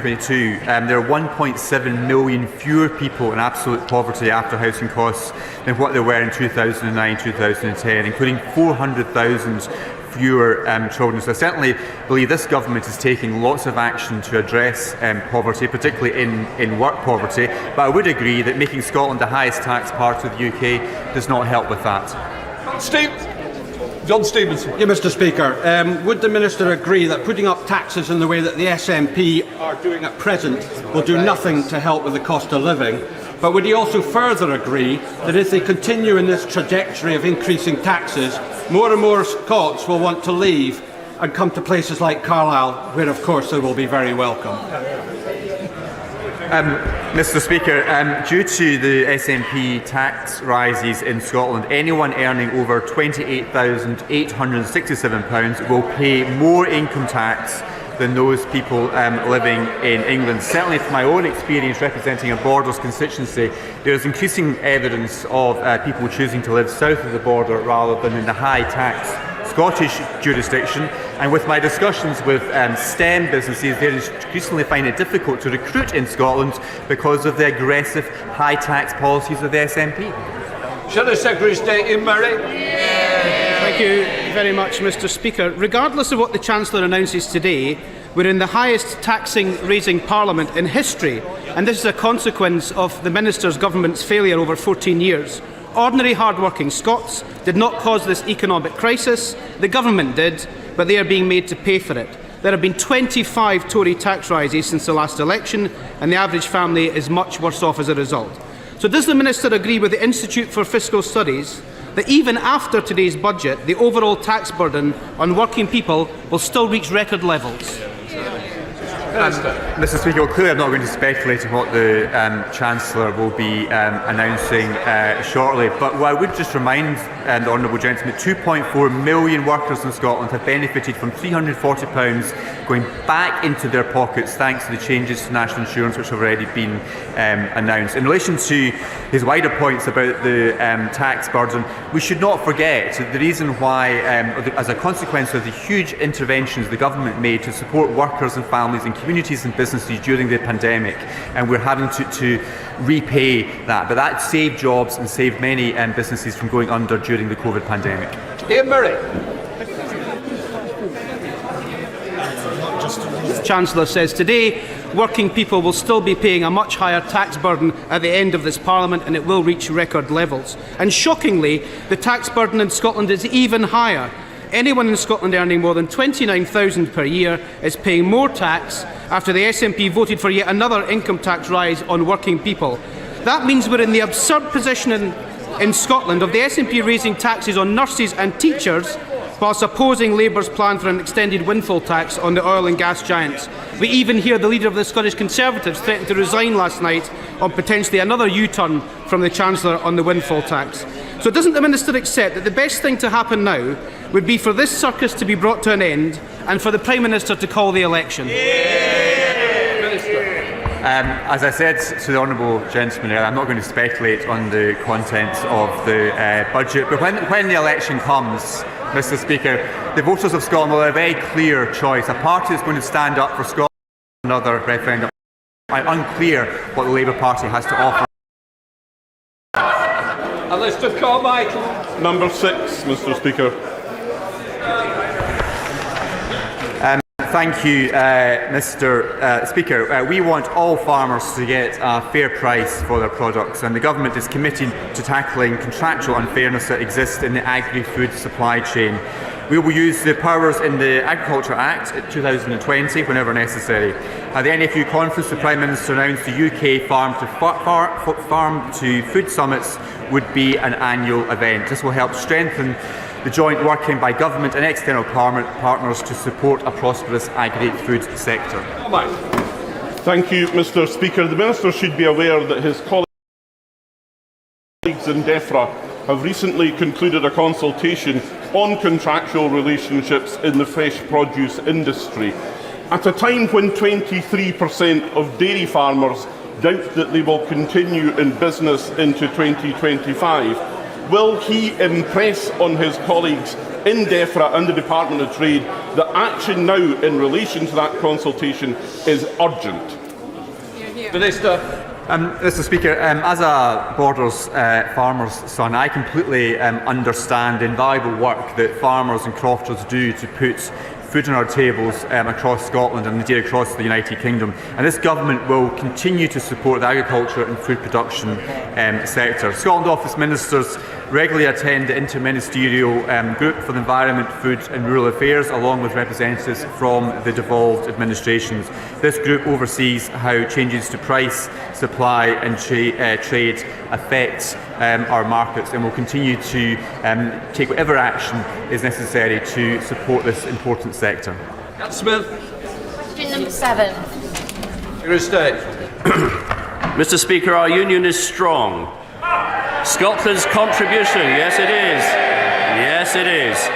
2022, there are 1.7 million fewer people in absolute poverty after housing costs than what there were in 2009-2010, including 400,000 fewer children. So I certainly believe this government is taking lots of action to address poverty, particularly in work poverty, but I would agree that making Scotland the highest tax part of the UK does not help with that. John Stevenson. Yeah, Mr. Speaker. Would the Minister agree that putting up taxes in the way that the SNP are doing at present will do nothing to help with the cost of living? But would he also further agree that if they continue in this trajectory of increasing taxes, more and more Scots will want to leave and come to places like Carlisle, where of course they will be very welcome? Mr. Speaker, due to the SNP tax rises in Scotland, anyone earning over £28,867 will pay more income tax than those people living in England. Certainly from my own experience representing a Borders constituency, there is increasing evidence of people choosing to live south of the border rather than in the high tax Scottish jurisdiction, and with my discussions with STEM businesses, they increasingly find it difficult to recruit in Scotland because of the aggressive high tax policies of the SNP. Shadow Secretary of State Ian Murray. Thank you very much, Mr. Speaker. Regardless of what the Chancellor announces today, we're in the highest taxing-raising Parliament in history, and this is a consequence of the Minister's government's failure over 14 years. Ordinary hard-working Scots did not cause this economic crisis. The government did, but they are being made to pay for it. There have been 25 Tory tax rises since the last election, and the average family is much worse off as a result. So does the Minister agree with the Institute for Fiscal Studies that even after today's budget, the overall tax burden on working people will still reach record levels? Mr. Speaker, well, clearly I'm not going to speculate on what the Chancellor will be announcing shortly, but what I would just remind the Honourable Gentleman, 2.4 million workers in Scotland have benefited from £340 going back into their pockets thanks to the changes to national insurance which have already been announced. In relation to his wider points about the tax burden, we should not forget the reason why, as a consequence of the huge interventions the government made to support workers and families and communities and businesses during the pandemic, and we're having to repay that. But that saved jobs and saved many businesses from going under during the COVID pandemic. Ian Murray. The Chancellor says today working people will still be paying a much higher tax burden at the end of this Parliament, and it will reach record levels. And shockingly, the tax burden in Scotland is even higher. Anyone in Scotland earning more than £29,000 per year is paying more tax after the SNP voted for yet another income tax rise on working people. That means we're in the absurd position in Scotland of the SNP raising taxes on nurses and teachers whilst opposing Labour's plan for an extended windfall tax on the oil and gas giants. We even hear the leader of the Scottish Conservatives threaten to resign last night on potentially another U-turn from the Chancellor on the windfall tax. So doesn't the Minister accept that the best thing to happen now would be for this circus to be brought to an end and for the Prime Minister to call the election? As I said to the Honourable Gentleman earlier, I'm not going to speculate on the contents of the budget, but when the election comes, Mr. Speaker, the voters of Scotland will have a very clear choice. A party that's going to stand up for Scotland in another referendum. I'm unclear what the Labour Party has to offer. A list of Carmichael. Number 6, Mr. Speaker. Thank you, Mr. Speaker. We want all farmers to get a fair price for their products, and the government is committed to tackling contractual unfairness that exists in the agri-food supply chain. We will use the powers in the Agriculture Act 2020 whenever necessary. At the NFU conference, the Prime Minister announced the UK Farm to Food Summits would be an annual event. This will help strengthen the joint working by government and external partners to support a prosperous agri-food sector. Thank you, Mr. Speaker. The Minister should be aware that his colleagues in DEFRA have recently concluded a consultation on contractual relationships in the fresh produce industry. At a time when 23% of dairy farmers doubt that they will continue in business into 2025, will he impress on his colleagues in DEFRA and the Department of Trade that action now in relation to that consultation is urgent? Minister. Mr. Speaker, as a Borders farmer's son, I completely understand the invaluable work that farmers and crofters do to put food on our tables across Scotland and indeed across the United Kingdom. And this government will continue to support the agriculture and food production sector. Scotland Office Ministers regularly attend the Interministerial Group for the Environment, Food and Rural Affairs, along with representatives from the devolved administrations. This group oversees how changes to price, supply and trade affect our markets, and will continue to take whatever action is necessary to support this important sector. Smith. Question number 7. Secretary of State. Mr. Speaker, our union is strong. Scotland's contribution, yes it is.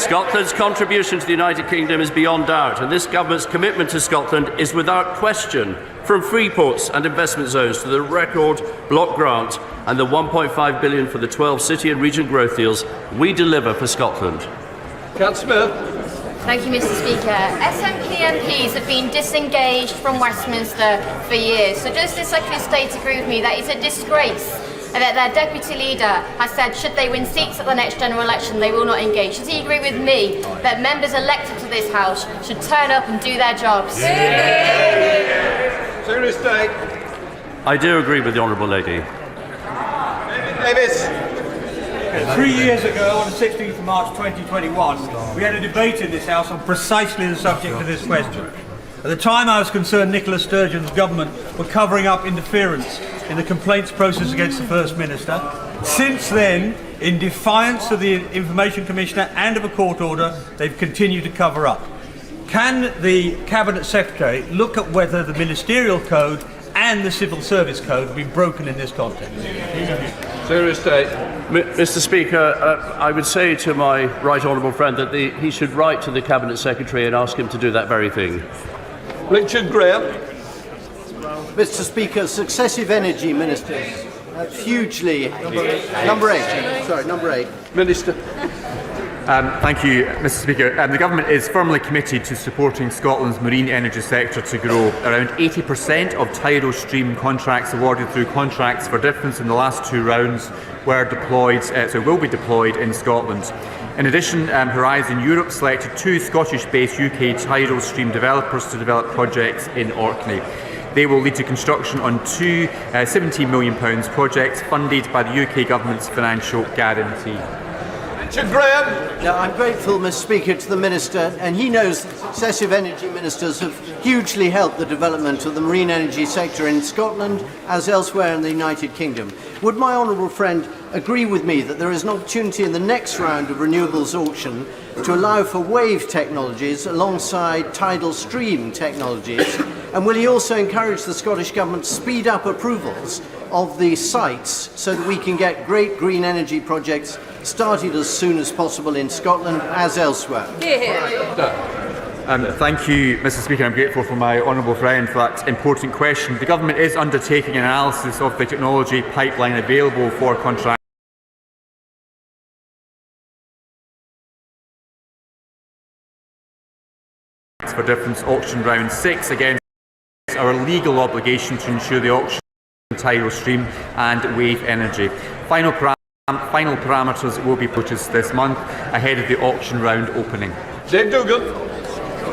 Scotland's contribution to the United Kingdom is beyond doubt, and this government's commitment to Scotland is without question. From free ports and investment zones to the record block grant and the £1.5 billion for the 12 city and region growth deals, we deliver for Scotland. Cat Smith. Thank you, Mr. Speaker. SNP MPs have been disengaged from Westminster for years. So does the Secretary of State agree with me that it's a disgrace and that their deputy leader has said should they win seats at the next general election they will not engage? Does he agree with me that members elected to this House should turn up and do their jobs? Secretary of State. I do agree with the Honourable Lady. Davis. 3 years ago, on the 16th of March 2021, we had a debate in this House on precisely the subject of this question. At the time, I was concerned Nicola Sturgeon's government were covering up interference in the complaints process against the First Minister. Since then, in defiance of the Information Commissioner and of a court order, they've continued to cover up. Can the Cabinet Secretary look at whether the Ministerial Code and the Civil Service Code have been broken in this context? Secretary of State. Mr. Speaker, I would say to my right honourable friend that he should write to the Cabinet Secretary and ask him to do that very thing. Richard Graham. Mr. Speaker, successive energy ministers have hugely... Number eight. Minister. Thank you, Mr. Speaker. The Government is firmly committed to supporting Scotland's marine energy sector to grow. Around 80% of tidal stream contracts awarded through contracts for difference in the last 2 rounds were deployed, will be deployed in Scotland. In addition, Horizon Europe selected 2 Scottish-based UK tidal stream developers to develop projects in Orkney. They will lead to construction on 2 £17 million projects funded by the UK Government's financial guarantee. Richard Graham. Now, I'm grateful, Mr. Speaker, to the Minister, and he knows that successive energy ministers have hugely helped the development of the marine energy sector in Scotland as elsewhere in the United Kingdom. Would my honourable friend agree with me that there is an opportunity in the next round of renewables auction to allow for wave technologies alongside tidal stream technologies? And will he also encourage the Scottish Government to speed up approvals of the sites so that we can get great green energy projects started as soon as possible in Scotland as elsewhere? Thank you, Mr. Speaker. I'm grateful for my honourable friend for that important question. The Government is undertaking an analysis of the technology pipeline available for contract for difference auction round 6 against our legal obligation to ensure the auction tidal stream and wave energy. Final parameters will be purchased this month ahead of the auction round opening. Dave Dougal.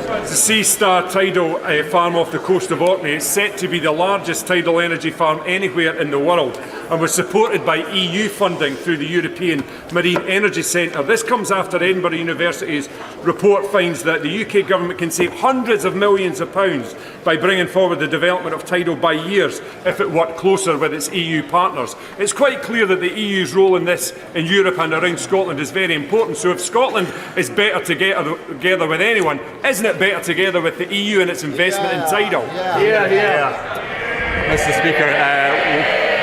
The Sea Star tidal farm off the coast of Orkney is set to be the largest tidal energy farm anywhere in the world and was supported by EU funding through the European Marine Energy Centre. This comes after Edinburgh University's report finds that the UK government can save hundreds of millions of pounds by bringing forward the development of tidal by years if it worked closer with its EU partners. It's quite clear that the EU's role in this in Europe and around Scotland is very important. So if Scotland is better together with anyone, isn't it better together with the EU and its investment in tidal? Mr. Speaker,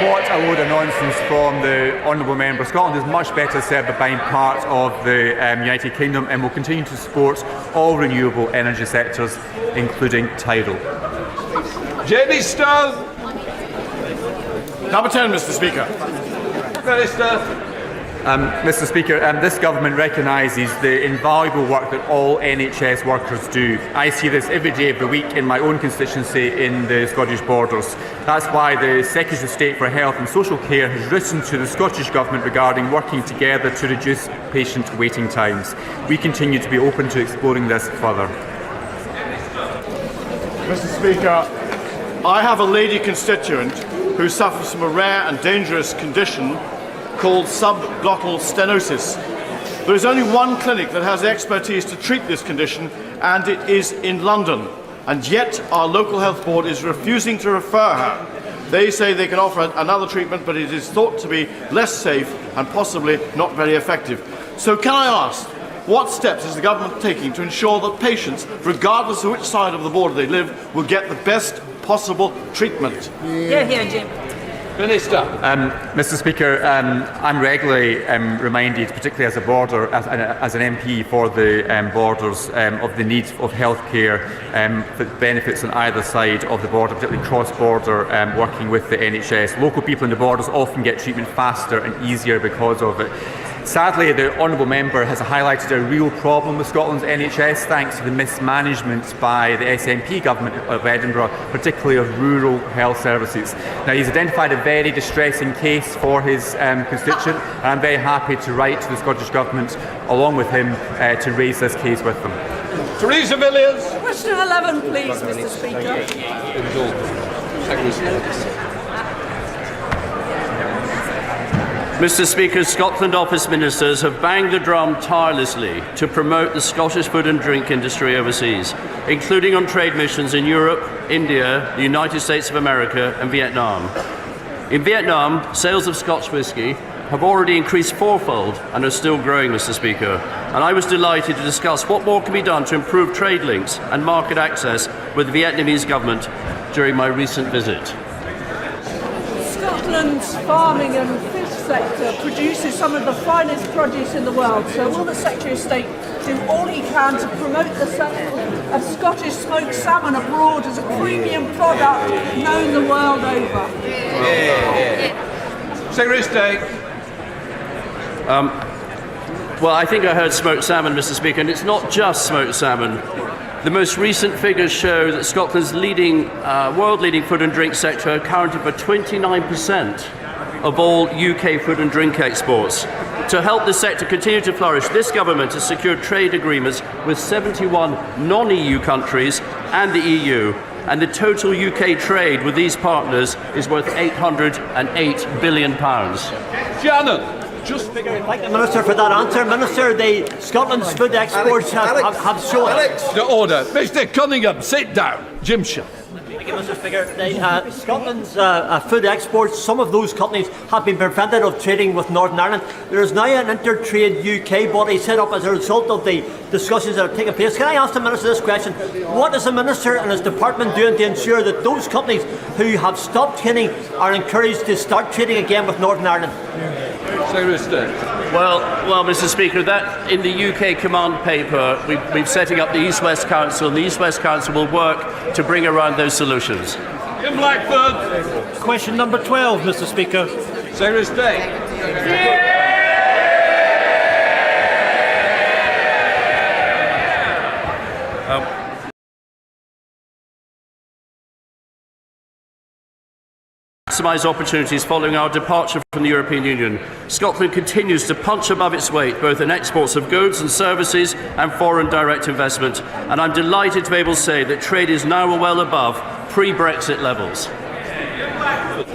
what a load of nonsense from the honourable member. Scotland is much better served by being part of the United Kingdom and will continue to support all renewable energy sectors, including tidal. Jamie Stone. Number 10, Mr. Speaker. Minister. Mr Speaker, this government recognises the invaluable work that all NHS workers do. I see this every day of the week in my own constituency in the Scottish Borders. That's why the Secretary of State for Health and Social Care has written to the Scottish Government regarding working together to reduce patient waiting times. We continue to be open to exploring this further. Mr Speaker, I have a lady constituent who suffers from a rare and dangerous condition called subglottal stenosis. There is only one clinic that has the expertise to treat this condition, and it is in London. And yet our local health board is refusing to refer her. They say they can offer another treatment, but it is thought to be less safe and possibly not very effective. So can I ask, what steps is the government taking to ensure that patients, regardless of which side of the border they live, will get the best possible treatment? Here, Jim. Minister. Mr Speaker, I'm regularly reminded, particularly as a border, as an MP for the borders, of the need of healthcare that benefits on either side of the border, particularly cross-border working with the NHS. Local people in the borders often get treatment faster and easier because of it. Sadly, the Honourable Member has highlighted a real problem with Scotland's NHS thanks to the mismanagement by the SNP government of Edinburgh, particularly of rural health services. Now, he's identified a very distressing case for his constituent, and I'm very happy to write to the Scottish Government along with him to raise this case with them. Theresa Villiers. Question 11, please, Mr Speaker. Mr Speaker, Scotland Office Ministers have banged the drum tirelessly to promote the Scottish food and drink industry overseas, including on trade missions in Europe, India, the United States of America and Vietnam. In Vietnam, sales of Scotch whisky have already increased fourfold and are still growing, Mr Speaker. And I was delighted to discuss what more can be done to improve trade links and market access with the Vietnamese government during my recent visit. Scotland's farming and fish sector produces some of the finest produce in the world, so will the Secretary of State do all he can to promote the sale of Scottish smoked salmon abroad as a premium product known the world over? Secretary of State. Well, I think I heard smoked salmon, Mr Speaker, and it's not just smoked salmon. The most recent figures show that Scotland's world-leading food and drink sector accounted for 29% of all UK food and drink exports. To help the sector continue to flourish, this government has secured trade agreements with 71 non-EU countries and the EU, and the total UK trade with these partners is worth £808 billion. Shannon. Thank the Minister for that answer. Minister, Scotland's food exports have shown... The order. Mr Cunningham, sit down. Jim Shaw. Thank you, Mr Speaker. Scotland's food exports, some of those companies have been prevented of trading with Northern Ireland. There is now an Intertrade UK body set up as a result of the discussions that have taken place. Can I ask the Minister this question? What is the Minister and his department doing to ensure that those companies who have stopped trading are encouraged to start trading again with Northern Ireland? Secretary of State. Well, Mr Speaker, that in the UK command paper, we've setting up the East-West Council, and the East-West Council will work to bring around those solutions. Jim Blackford. Question number 12, Mr Speaker. Secretary of State. Maximise opportunities following our departure from the European Union. Scotland continues to punch above its weight both in exports of goods and services and foreign direct investment, and I'm delighted to be able to say that trade is now well above pre-Brexit levels.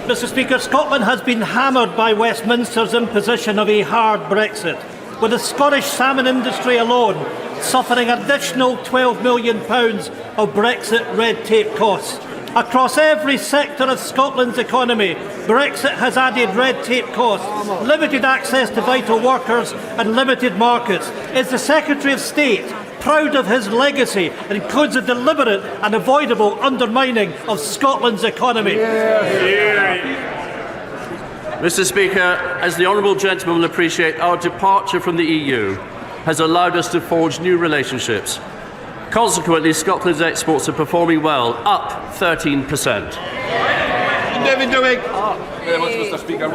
Mr Speaker, Scotland has been hammered by Westminster's imposition of a hard Brexit, with the Scottish salmon industry alone suffering additional £12 million of Brexit red tape costs. Across every sector of Scotland's economy, Brexit has added red tape costs, limited access to vital workers and limited markets. Is the Secretary of State proud of his legacy and includes a deliberate and avoidable undermining of Scotland's economy? Mr Speaker, as the honourable gentleman will appreciate, our departure from the EU has allowed us to forge new relationships. Consequently, Scotland's exports are performing well, up 13%. David Dewick. Very much, Mr Speaker.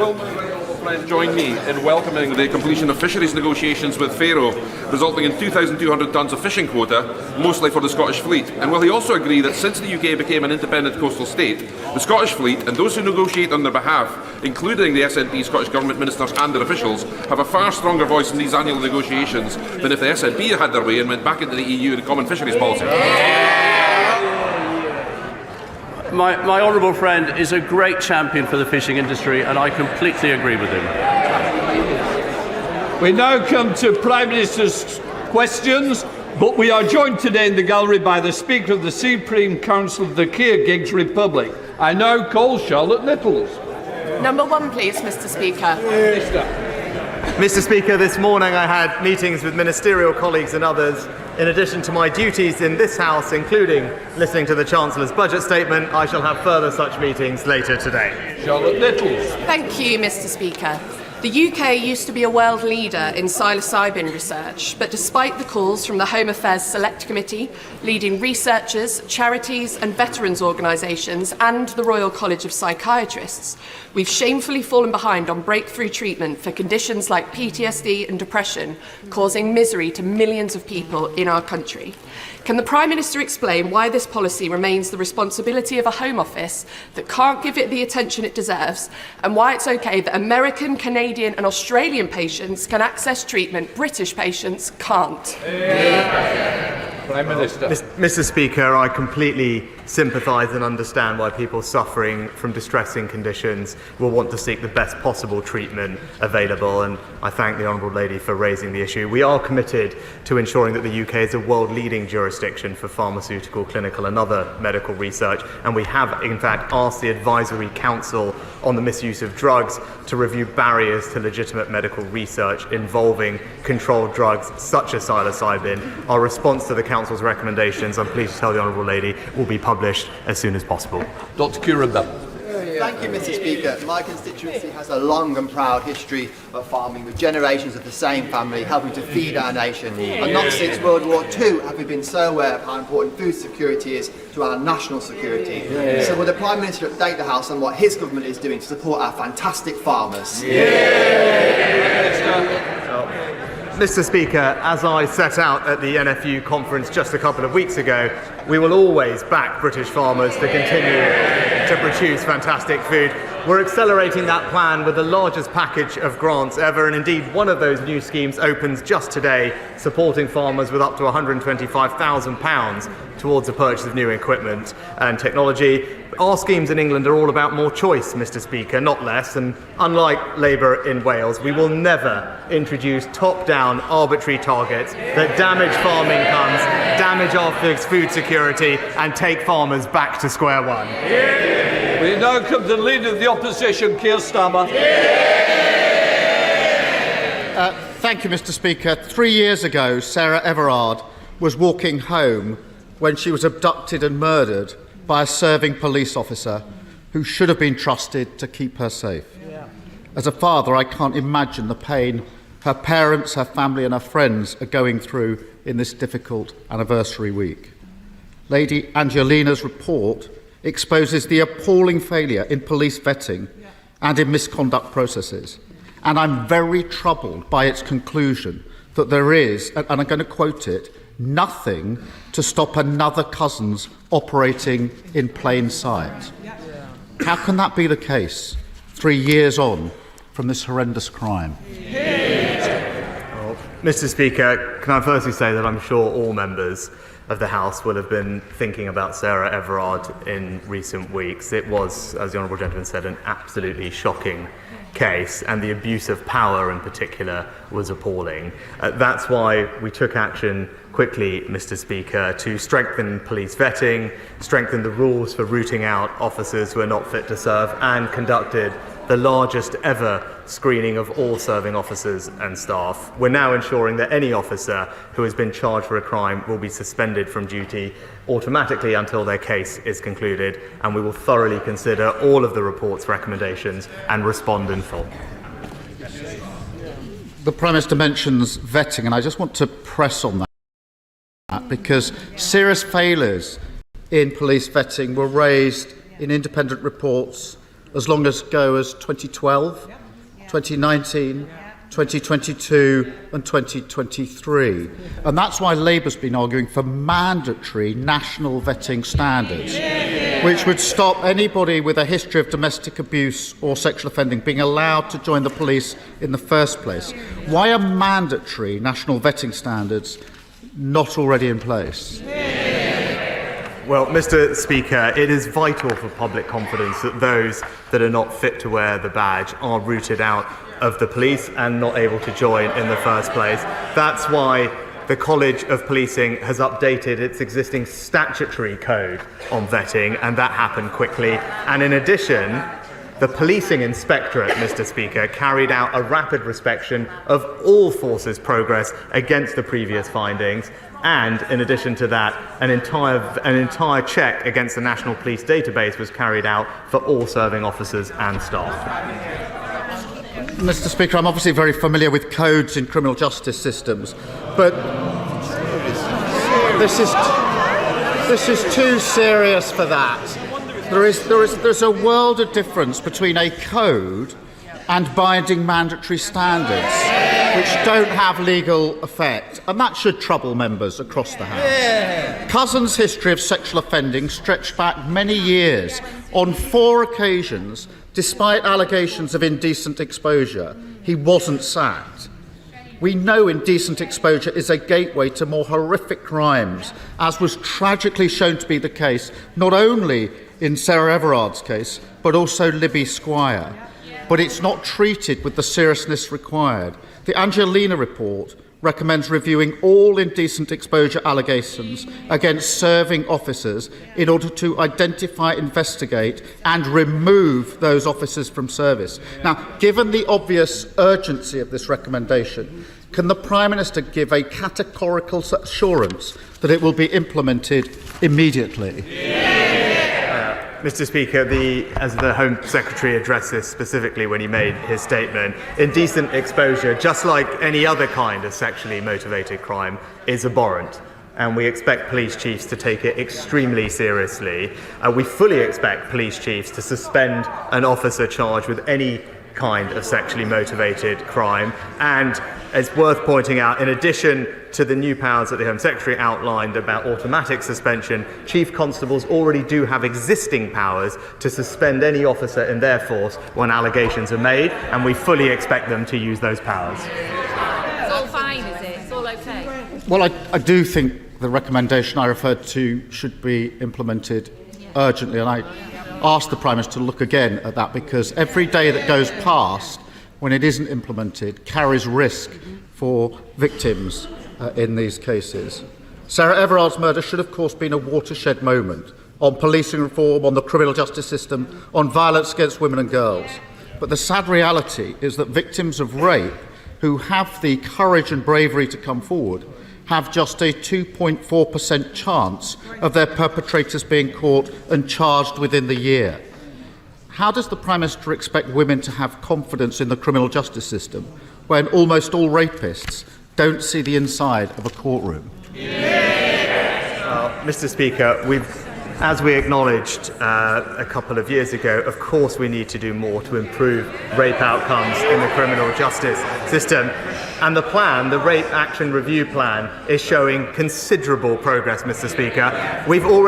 friend join me in welcoming the completion of fisheries negotiations with Faroe, resulting in 2,200 tonnes of fishing quota, mostly for the Scottish fleet? And will he also agree that since the UK became an independent coastal state, the Scottish fleet and those who negotiate on their behalf, including the SNP, Scottish Government ministers and their officials, have a far stronger voice in these annual negotiations than if the SNP had their way and went back into the EU and the Common Fisheries Policy? My honourable friend is a great champion for the fishing industry, and I completely agree with him. We now come to Prime Minister's questions, but we are joined today in the gallery by the Speaker of the Supreme Council of the Kyrgyz Republic. I now call Charlotte Nichols. Number 1, please, Mr. Speaker. Mr. Speaker, this morning I had meetings with ministerial colleagues and others. In addition to my duties in this House, including listening to the Chancellor's budget statement, I shall have further such meetings later today. Charlotte Nichols. Thank you, Mr. Speaker. The UK used to be a world leader in psilocybin research, but despite the calls from the Home Affairs Select Committee, leading researchers, charities and veterans organisations and the Royal College of Psychiatrists, we've shamefully fallen behind on breakthrough treatment for conditions like PTSD and depression, causing misery to millions of people in our country. Can the Prime Minister explain why this policy remains the responsibility of a Home Office that can't give it the attention it deserves, and why it's okay that American, Canadian and Australian patients can access treatment British patients can't? Prime Minister. Mr. Speaker, I completely sympathise and understand why people suffering from distressing conditions will want to seek the best possible treatment available, and I thank the Honourable Lady for raising the issue. We are committed to ensuring that the UK is a world-leading jurisdiction for pharmaceutical, clinical and other medical research, and we have in fact asked the Advisory Council on the Misuse of Drugs to review barriers to legitimate medical research involving controlled drugs such as psilocybin. Our response to the Council's recommendations, I'm pleased to tell the Honourable Lady, will be published as soon as possible. Dr. Curran. Thank you, Mr. Speaker. My constituency has a long and proud history of farming, with generations of the same family helping to feed our nation. And not since World War II have we been so aware of how important food security is to our national security. So will the Prime Minister update the House on what his government is doing to support our fantastic farmers? Mr. Speaker, as I set out at the NFU conference just a couple of weeks ago, we will always back British farmers to continue to produce fantastic food. We're accelerating that plan with the largest package of grants ever, and indeed one of those new schemes opens just today, supporting farmers with up to £125,000 towards the purchase of new equipment and technology. Our schemes in England are all about more choice, Mr. Speaker, not less, and unlike Labour in Wales, we will never introduce top-down arbitrary targets that damage farm incomes, damage our food security and take farmers back to square one. We now come to the Leader of the Opposition, Keir Starmer. Thank you, Mr. Speaker. 3 years ago, Sarah Everard was walking home when she was abducted and murdered by a serving police officer who should have been trusted to keep her safe. As a father, I can't imagine the pain her parents, her family and her friends are going through in this difficult anniversary week. Lady Angelina's report exposes the appalling failure in police vetting and in misconduct processes. And I'm very troubled by its conclusion that there is, and I'm going to quote it, nothing to stop another Cousins operating in plain sight. How can that be the case 3 years on from this horrendous crime? Well, Mr. Speaker, can I firstly say that I'm sure all members of the House will have been thinking about Sarah Everard in recent weeks. It was, as the Honourable Gentleman said, an absolutely shocking case, and the abuse of power in particular was appalling. That's why we took action quickly, Mr. Speaker, to strengthen police vetting, strengthen the rules for rooting out officers who are not fit to serve, and conducted the largest ever screening of all serving officers and staff. We're now ensuring that any officer who has been charged for a crime will be suspended from duty automatically until their case is concluded, and we will thoroughly consider all of the report's recommendations and respond in full. The Prime Minister mentions vetting, and I just want to press on that because serious failures in police vetting were raised in independent reports as long ago as 2012, 2019, 2022 and 2023. And that's why Labour's been arguing for mandatory national vetting standards, which would stop anybody with a history of domestic abuse or sexual offending being allowed to join the police in the first place. Why are mandatory national vetting standards not already in place? Well, Mr. Speaker, it is vital for public confidence that those that are not fit to wear the badge are rooted out of the police and not able to join in the first place. That's why the College of Policing has updated its existing statutory code on vetting, and that happened quickly. And in addition, the Policing Inspectorate, Mr. Speaker, carried out a rapid inspection of all forces' progress against the previous findings. And in addition to that, an entire check against the National Police Database was carried out for all serving officers and staff. Mr. Speaker, I'm obviously very familiar with codes in criminal justice systems, but this is too serious for that. There's a world of difference between a code and binding mandatory standards, which don't have legal effect, and that should trouble members across the House. Cousin's history of sexual offending stretched back many years. On 4 occasions, despite allegations of indecent exposure, he wasn't sacked. We know indecent exposure is a gateway to more horrific crimes, as was tragically shown to be the case not only in Sarah Everard's case, but also Libby Squire. But it's not treated with the seriousness required. The Angelina report recommends reviewing all indecent exposure allegations against serving officers in order to identify, investigate and remove those officers from service. Now, given the obvious urgency of this recommendation, can the Prime Minister give a categorical assurance that it will be implemented immediately? Mr. Speaker, as the Home Secretary addressed this specifically when he made his statement, indecent exposure, just like any other kind of sexually motivated crime, is abhorrent. And we expect police chiefs to take it extremely seriously. We fully expect police chiefs to suspend an officer charged with any kind of sexually motivated crime. And it's worth pointing out, in addition to the new powers that the Home Secretary outlined about automatic suspension, Chief Constables already do have existing powers to suspend any officer in their force when allegations are made, and we fully expect them to use those powers. It's all fine, is it? It's all okay? Well, I do think the recommendation I referred to should be implemented urgently, and I ask the Prime Minister to look again at that, because every day that goes past when it isn't implemented carries risk for victims in these cases. Sarah Everard's murder should, of course, been a watershed moment on policing reform, on the criminal justice system, on violence against women and girls. But the sad reality is that victims of rape who have the courage and bravery to come forward have just a 2.4% chance of their perpetrators being caught and charged within the year. How does the Prime Minister expect women to have confidence in the criminal justice system when almost all rapists don't see the inside of a courtroom? Mr. Speaker, as we acknowledged a couple of years ago, of course we need to do more to improve rape outcomes in the criminal justice system. And the Rape Action Review Plan, is showing considerable progress, Mr. Speaker. We've already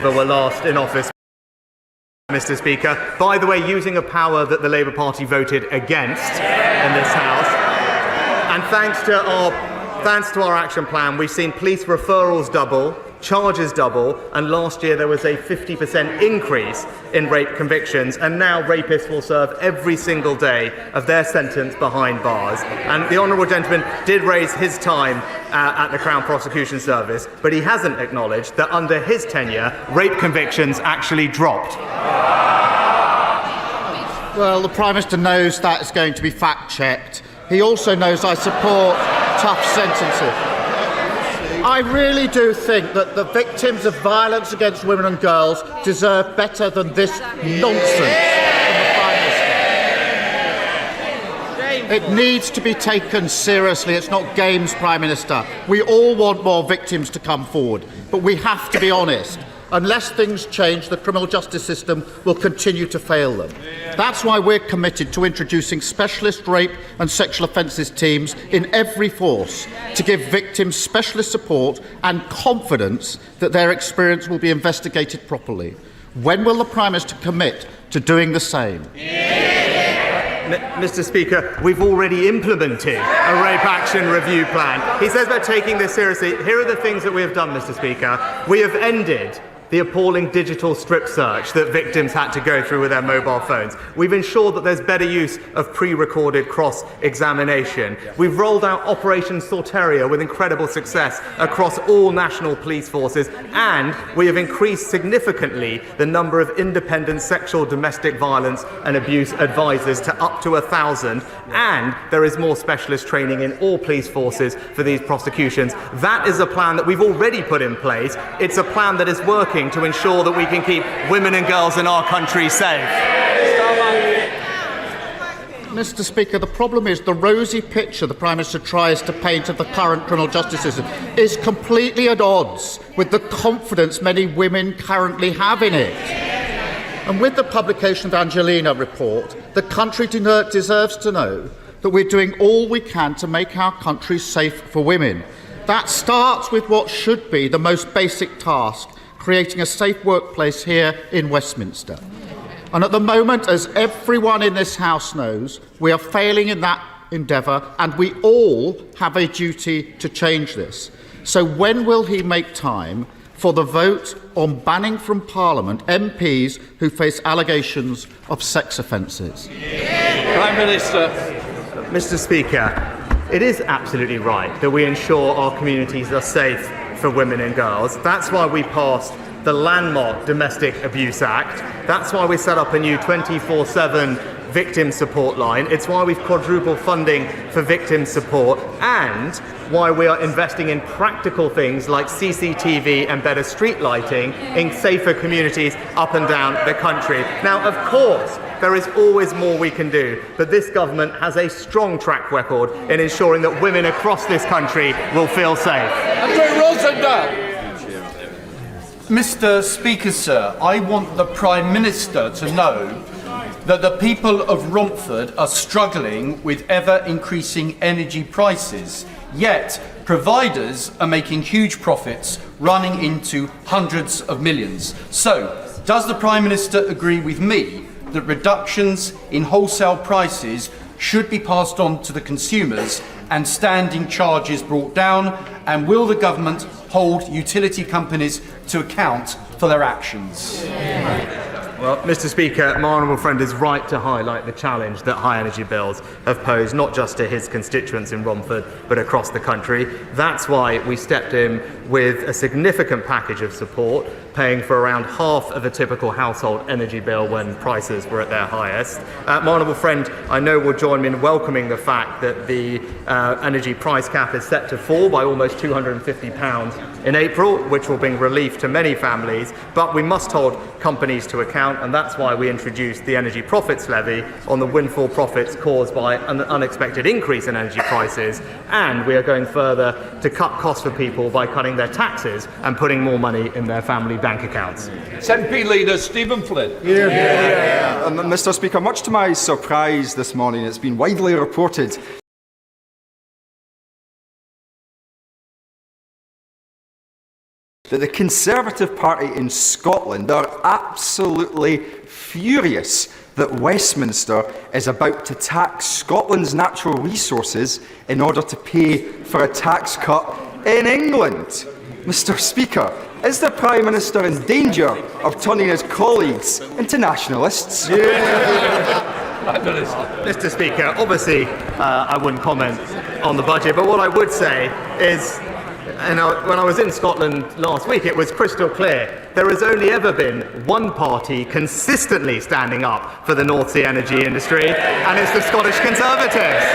were last in office, Mr. Speaker, by the way, using a power that the Labour Party voted against in this House. And thanks to our action plan, we've seen police referrals double, charges double, and last year there was a 50% increase in rape convictions, and now rapists will serve every single day of their sentence behind bars. And the honourable gentleman did raise his time at the Crown Prosecution Service, but he hasn't acknowledged that under his tenure, rape convictions actually dropped. Well, the Prime Minister knows that is going to be fact-checked. He also knows I support tough sentences. I really do think that the victims of violence against women and girls deserve better than this nonsense from the Prime Minister. It needs to be taken seriously. It's not games, Prime Minister. We all want more victims to come forward, but we have to be honest. unless things change, the criminal justice system will continue to fail them. That's why we're committed to introducing specialist rape and sexual offences teams in every force to give victims specialist support and confidence that their experience will be investigated properly. When will the Prime Minister commit to doing the same? Mr. Speaker, we've already implemented a rape action review plan. He says we're taking this seriously. Here are the things that we have done, Mr. Speaker. We have ended the appalling digital strip search that victims had to go through with their mobile phones. We've ensured that there's better use of pre-recorded cross-examination. We've rolled out Operation Sorteria with incredible success across all national police forces, and we have increased significantly the number of independent sexual domestic violence and abuse advisors to up to 1,000, and there is more specialist training in all police forces for these prosecutions. That is a plan that we've already put in place. It's a plan that is working to ensure that we can keep women and girls in our country safe. Mr. Speaker, the problem is the rosy picture the Prime Minister tries to paint of the current criminal justice system is completely at odds with the confidence many women currently have in it. And with the publication of the Angelina report, the country deserves to know that we're doing all we can to make our country safe for women. That starts with what should be the most basic task, creating a safe workplace here in Westminster. And at the moment, as everyone in this House knows, we are failing in that endeavour, and we all have a duty to change this. So when will he make time for the vote on banning from Parliament MPs who face allegations of sex offences? Prime Minister. Mr. Speaker, it is absolutely right that we ensure our communities are safe for women and girls. That's why we passed the landmark Domestic Abuse Act. That's why we set up a new 24/7 victim support line. It's why we've quadrupled funding for victim support, and why we are investing in practical things like CCTV and better street lighting in safer communities up and down the country. Now, of course, there is always more we can do, but this government has a strong track record in ensuring that women across this country will feel safe. Mr. Speaker, sir, I want the Prime Minister to know that the people of Romford are struggling with ever-increasing energy prices, yet providers are making huge profits, running into hundreds of millions. So, does the Prime Minister agree with me that reductions in wholesale prices should be passed on to the consumers and standing charges brought down? And will the government hold utility companies to account for their actions? Well, Mr. Speaker, my honourable friend is right to highlight the challenge that high energy bills have posed, not just to his constituents in Romford, but across the country. That's why we stepped in with a significant package of support, paying for around half of a typical household energy bill when prices were at their highest. My honourable friend, I know, will join me in welcoming the fact that the energy price cap is set to fall by almost £250 in April, which will bring relief to many families, but we must hold companies to account, and that's why we introduced the energy profits levy on the windfall profits caused by an unexpected increase in energy prices, and we are going further to cut costs for people by cutting their taxes and putting more money in their family bank accounts. SNP Leader Stephen Flynn. Mr. Speaker, much to my surprise this morning, it's been widely reported that the Conservative Party in Scotland are absolutely furious that Westminster is about to tax Scotland's natural resources in order to pay for a tax cut in England. Mr. Speaker, is the Prime Minister in danger of turning his colleagues into nationalists? Mr. Speaker, obviously I wouldn't comment on the budget, but what I would say is, when I was in Scotland last week, it was crystal clear. There has only ever been one party consistently standing up for the North Sea energy industry, and it's the Scottish Conservatives.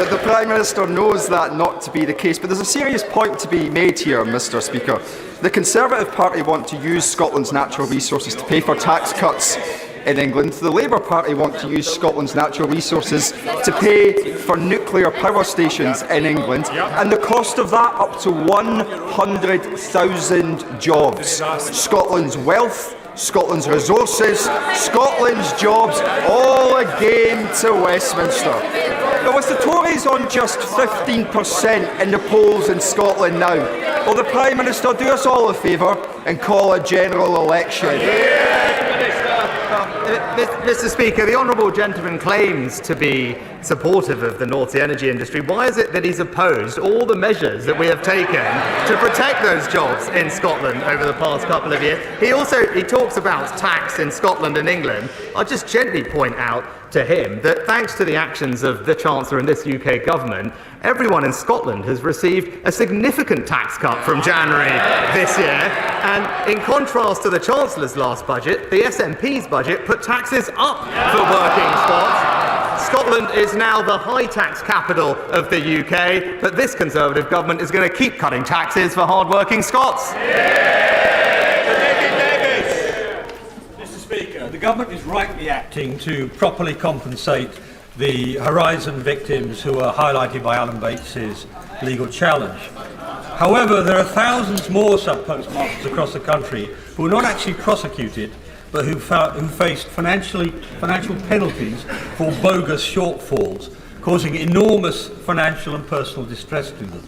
The Prime Minister knows that not to be the case, but there's a serious point to be made here, Mr. Speaker. The Conservative Party want to use Scotland's natural resources to pay for tax cuts in England. The Labour Party want to use Scotland's natural resources to pay for nuclear power stations in England, and the cost of that up to 100,000 jobs. Scotland's wealth, Scotland's resources, Scotland's jobs, all again to Westminster. But with the Tories on just 15% in the polls in Scotland now, will the Prime Minister do us all a favour and call a general election? Mr. Speaker, the honourable gentleman claims to be supportive of the North Sea energy industry. Why is it that he's opposed all the measures that we have taken to protect those jobs in Scotland over the past couple of years? He talks about tax in Scotland and England. I'll just gently point out to him that thanks to the actions of the Chancellor and this UK government, everyone in Scotland has received a significant tax cut from January this year. And in contrast to the Chancellor's last budget, the SNP's budget put taxes up for working Scots. Scotland is now the high tax capital of the UK, but this Conservative government is going to keep cutting taxes for hard-working Scots. Mr. Speaker, the government is rightly acting to properly compensate the Horizon victims who are highlighted by Alan Bates's legal challenge. However, there are thousands more sub-postmasters across the country who are not actually prosecuted, but who faced financial penalties for bogus shortfalls, causing enormous financial and personal distress to them.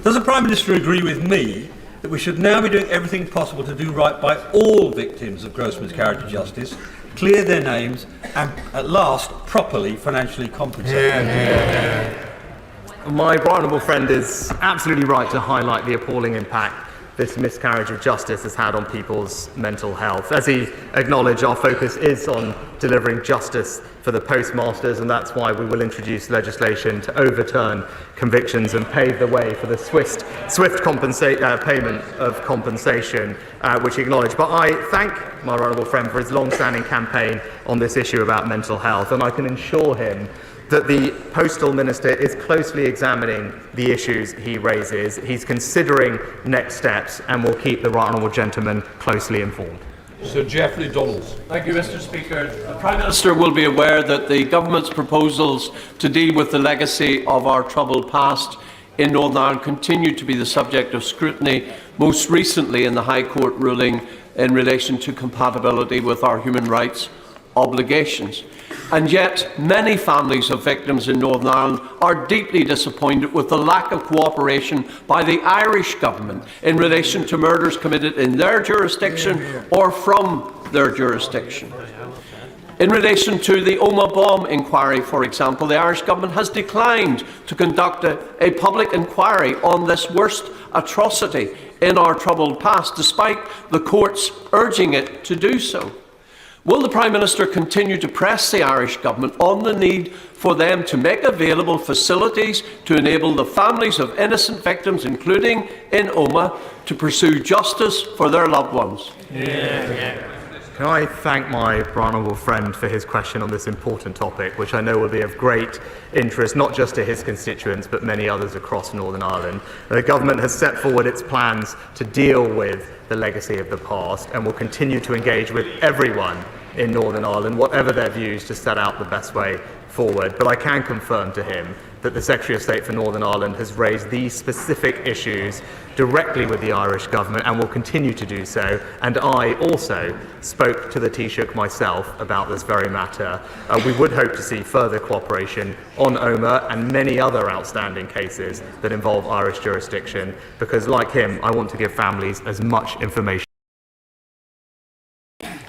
Does the Prime Minister agree with me that we should now be doing everything possible to do right by all victims of gross miscarriage of justice, clear their names, and at last properly financially compensate them? My honourable friend is absolutely right to highlight the appalling impact this miscarriage of justice has had on people's mental health. As he acknowledged, our focus is on delivering justice for the postmasters, and that's why we will introduce legislation to overturn convictions and pave the way for the swift payment of compensation, which he acknowledged. But I thank my honourable friend for his long-standing campaign on this issue about mental health, and I can assure him that the Postal Minister is closely examining the issues he raises. He's considering next steps and will keep the right honourable gentleman closely informed. Sir Geoffrey Donalds. Thank you, Mr. Speaker. The Prime Minister will be aware that the Government's proposals to deal with the legacy of our troubled past in Northern Ireland continue to be the subject of scrutiny, most recently in the High Court ruling in relation to compatibility with our human rights obligations. And yet, many families of victims in Northern Ireland are deeply disappointed with the lack of cooperation by the Irish government in relation to murders committed in their jurisdiction or from their jurisdiction. In relation to the Omagh bomb inquiry, for example, the Irish government has declined to conduct a public inquiry on this worst atrocity in our troubled past, despite the courts urging it to do so. Will the Prime Minister continue to press the Irish Government on the need for them to make available facilities to enable the families of innocent victims, including in Omagh, to pursue justice for their loved ones? Can I thank my honourable friend for his question on this important topic, which I know will be of great interest not just to his constituents but many others across Northern Ireland. The government has set forward its plans to deal with the legacy of the past and will continue to engage with everyone in Northern Ireland, whatever their views, to set out the best way forward. But I can confirm to him that the Secretary of State for Northern Ireland has raised these specific issues directly with the Irish government and will continue to do so. And I also spoke to the Taoiseach myself about this very matter. We would hope to see further cooperation on Omagh and many other outstanding cases that involve Irish jurisdiction, because like him, I want to give families as much information.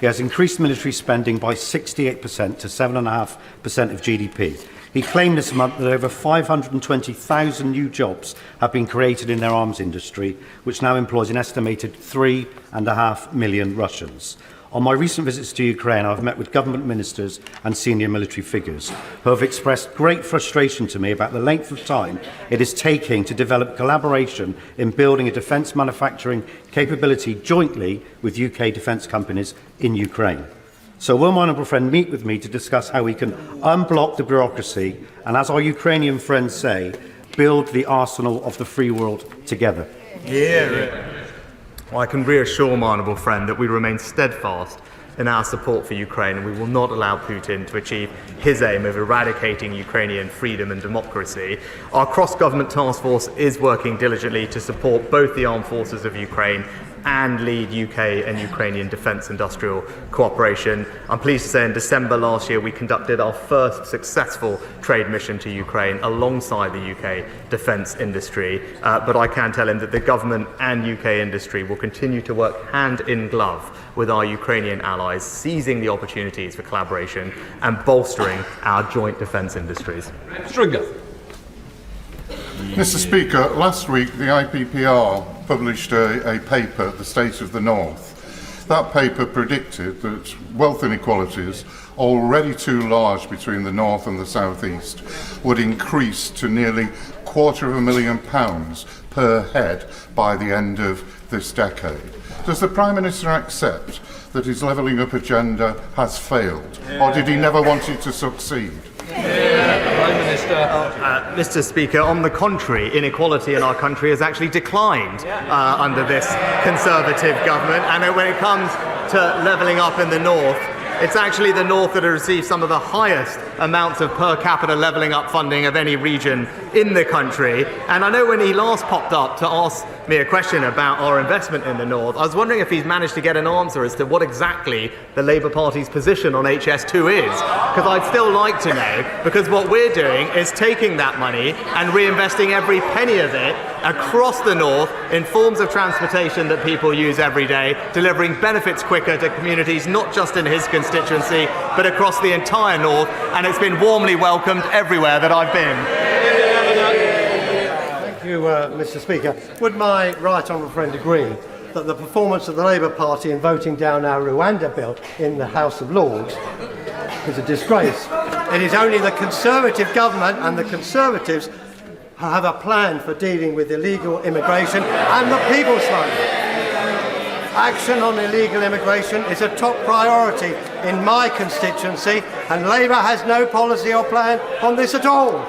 He has increased military spending by 68% to 7.5% of GDP. He claimed this month that over 520,000 new jobs have been created in their arms industry, which now employs an estimated 3.5 million Russians. On my recent visits to Ukraine, I've met with government ministers and senior military figures who have expressed great frustration to me about the length of time it is taking to develop collaboration in building a defence manufacturing capability jointly with UK defence companies in Ukraine. So will my honourable friend meet with me to discuss how we can unblock the bureaucracy and, as our Ukrainian friends say, build the arsenal of the free world together? Well, I can reassure my honourable friend that we remain steadfast in our support for Ukraine, and we will not allow Putin to achieve his aim of eradicating Ukrainian freedom and democracy. Our cross-government task force is working diligently to support both the armed forces of Ukraine and lead UK and Ukrainian defence industrial cooperation. I'm pleased to say in December last year we conducted our first successful trade mission to Ukraine alongside the UK defence industry, but I can tell him that the government and UK industry will continue to work hand in glove with our Ukrainian allies, seizing the opportunities for collaboration and bolstering our joint defence industries. Stringer. Mr. Speaker, last week the IPPR published a paper, The State of the North. That paper predicted that wealth inequalities, already too large between the North and the South East, would increase to nearly £250,000 per head by the end of this decade. Does the Prime Minister accept that his levelling up agenda has failed, or did he never want it to succeed? Prime Minister. Mr. Speaker, on the contrary, inequality in our country has actually declined under this Conservative government. And when it comes to levelling up in the North, it's actually the North that has received some of the highest amounts of per capita levelling up funding of any region in the country. And I know when he last popped up to ask me a question about our investment in the North, I was wondering if he's managed to get an answer as to what exactly the Labour Party's position on HS2 is. Because I'd still like to know, because what we're doing is taking that money and reinvesting every penny of it across the North in forms of transportation that people use every day, delivering benefits quicker to communities not just in his constituency, but across the entire North, and it's been warmly welcomed everywhere that I've been. Thank you, Mr. Speaker. Would my right honourable friend agree that the performance of the Labour Party in voting down our Rwanda bill in the House of Lords is a disgrace? It is only the Conservative government and the Conservatives who have a plan for dealing with illegal immigration and the people smuggling. Action on illegal immigration is a top priority in my constituency, and Labour has no policy or plan on this at all.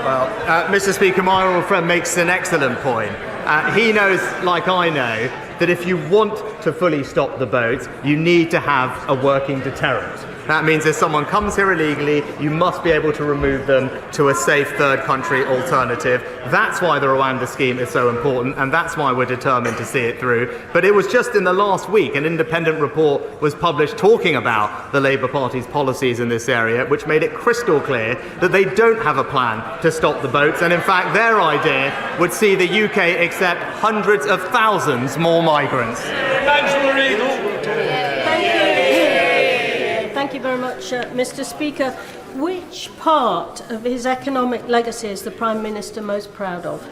Well, Mr. Speaker, my honourable friend makes an excellent point. He knows, like I know, that if you want to fully stop the boats, you need to have a working deterrent. That means if someone comes here illegally, you must be able to remove them to a safe third country alternative. That's why the Rwanda scheme is so important, and that's why we're determined to see it through. But it was just in the last week an independent report was published talking about the Labour Party's policies in this area, which made it crystal clear that they don't have a plan to stop the boats, and in fact their idea would see the UK accept hundreds of thousands more migrants. Thank you very much, Mr. Speaker. Which part of his economic legacy is the Prime Minister most proud of?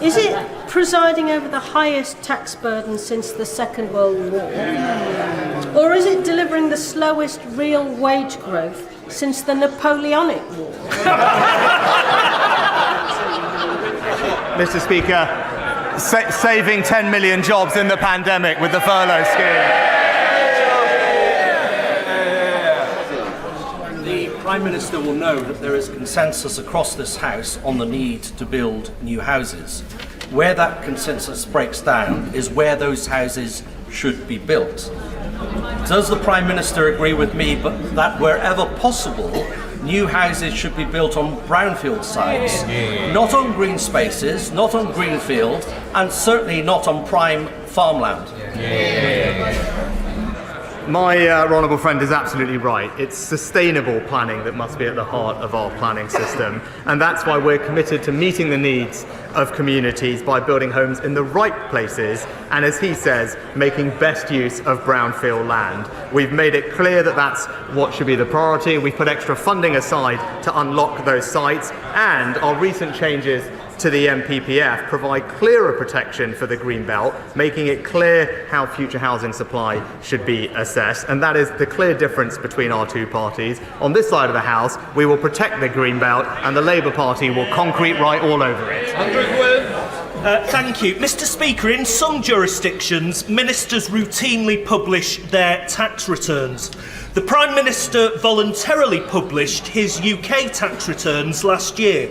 Is it presiding over the highest tax burden since the Second World War? Or is it delivering the slowest real wage growth since the Napoleonic War? Mr. Speaker, saving 10 million jobs in the pandemic with the furlough scheme. The Prime Minister will know that there is consensus across this House on the need to build new houses. Where that consensus breaks down is where those houses should be built. Does the Prime Minister agree with me that wherever possible, new houses should be built on brownfield sites, not on green spaces, not on greenfield, and certainly not on prime farmland? My honourable friend is absolutely right. It's sustainable planning that must be at the heart of our planning system, and that's why we're committed to meeting the needs of communities by building homes in the right places and, as he says, making best use of brownfield land. We've made it clear that that's what should be the priority. We've put extra funding aside to unlock those sites, and our recent changes to the MPPF provide clearer protection for the Greenbelt, making it clear how future housing supply should be assessed, and that is the clear difference between our two parties. On this side of the House, we will protect the Greenbelt, and the Labour Party will concrete right all over it. Thank you. Mr. Speaker, in some jurisdictions, ministers routinely publish their tax returns. The Prime Minister voluntarily published his UK tax returns last year.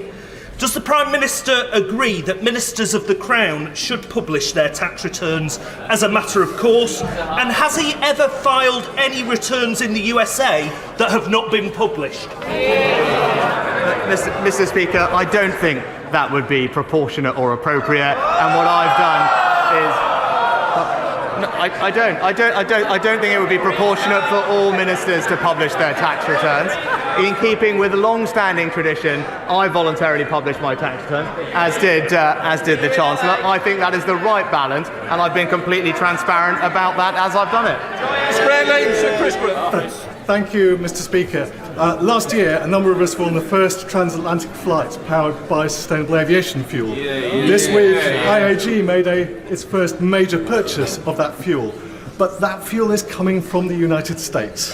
Does the Prime Minister agree that ministers of the Crown should publish their tax returns as a matter of course? And has he ever filed any returns in the USA that have not been published? Mr. Speaker, I don't think that would be proportionate or appropriate. And what I've done is, I don't think it would be proportionate for all ministers to publish their tax returns. In keeping with the long-standing tradition, I voluntarily published my tax return, as did the Chancellor. I think that is the right balance, and I've been completely transparent about that as I've done it. Thank you, Mr. Speaker. Last year, a number of us were on the first transatlantic flight powered by sustainable aviation fuel. This week, IAG made its first major purchase of that fuel. But that fuel is coming from the United States.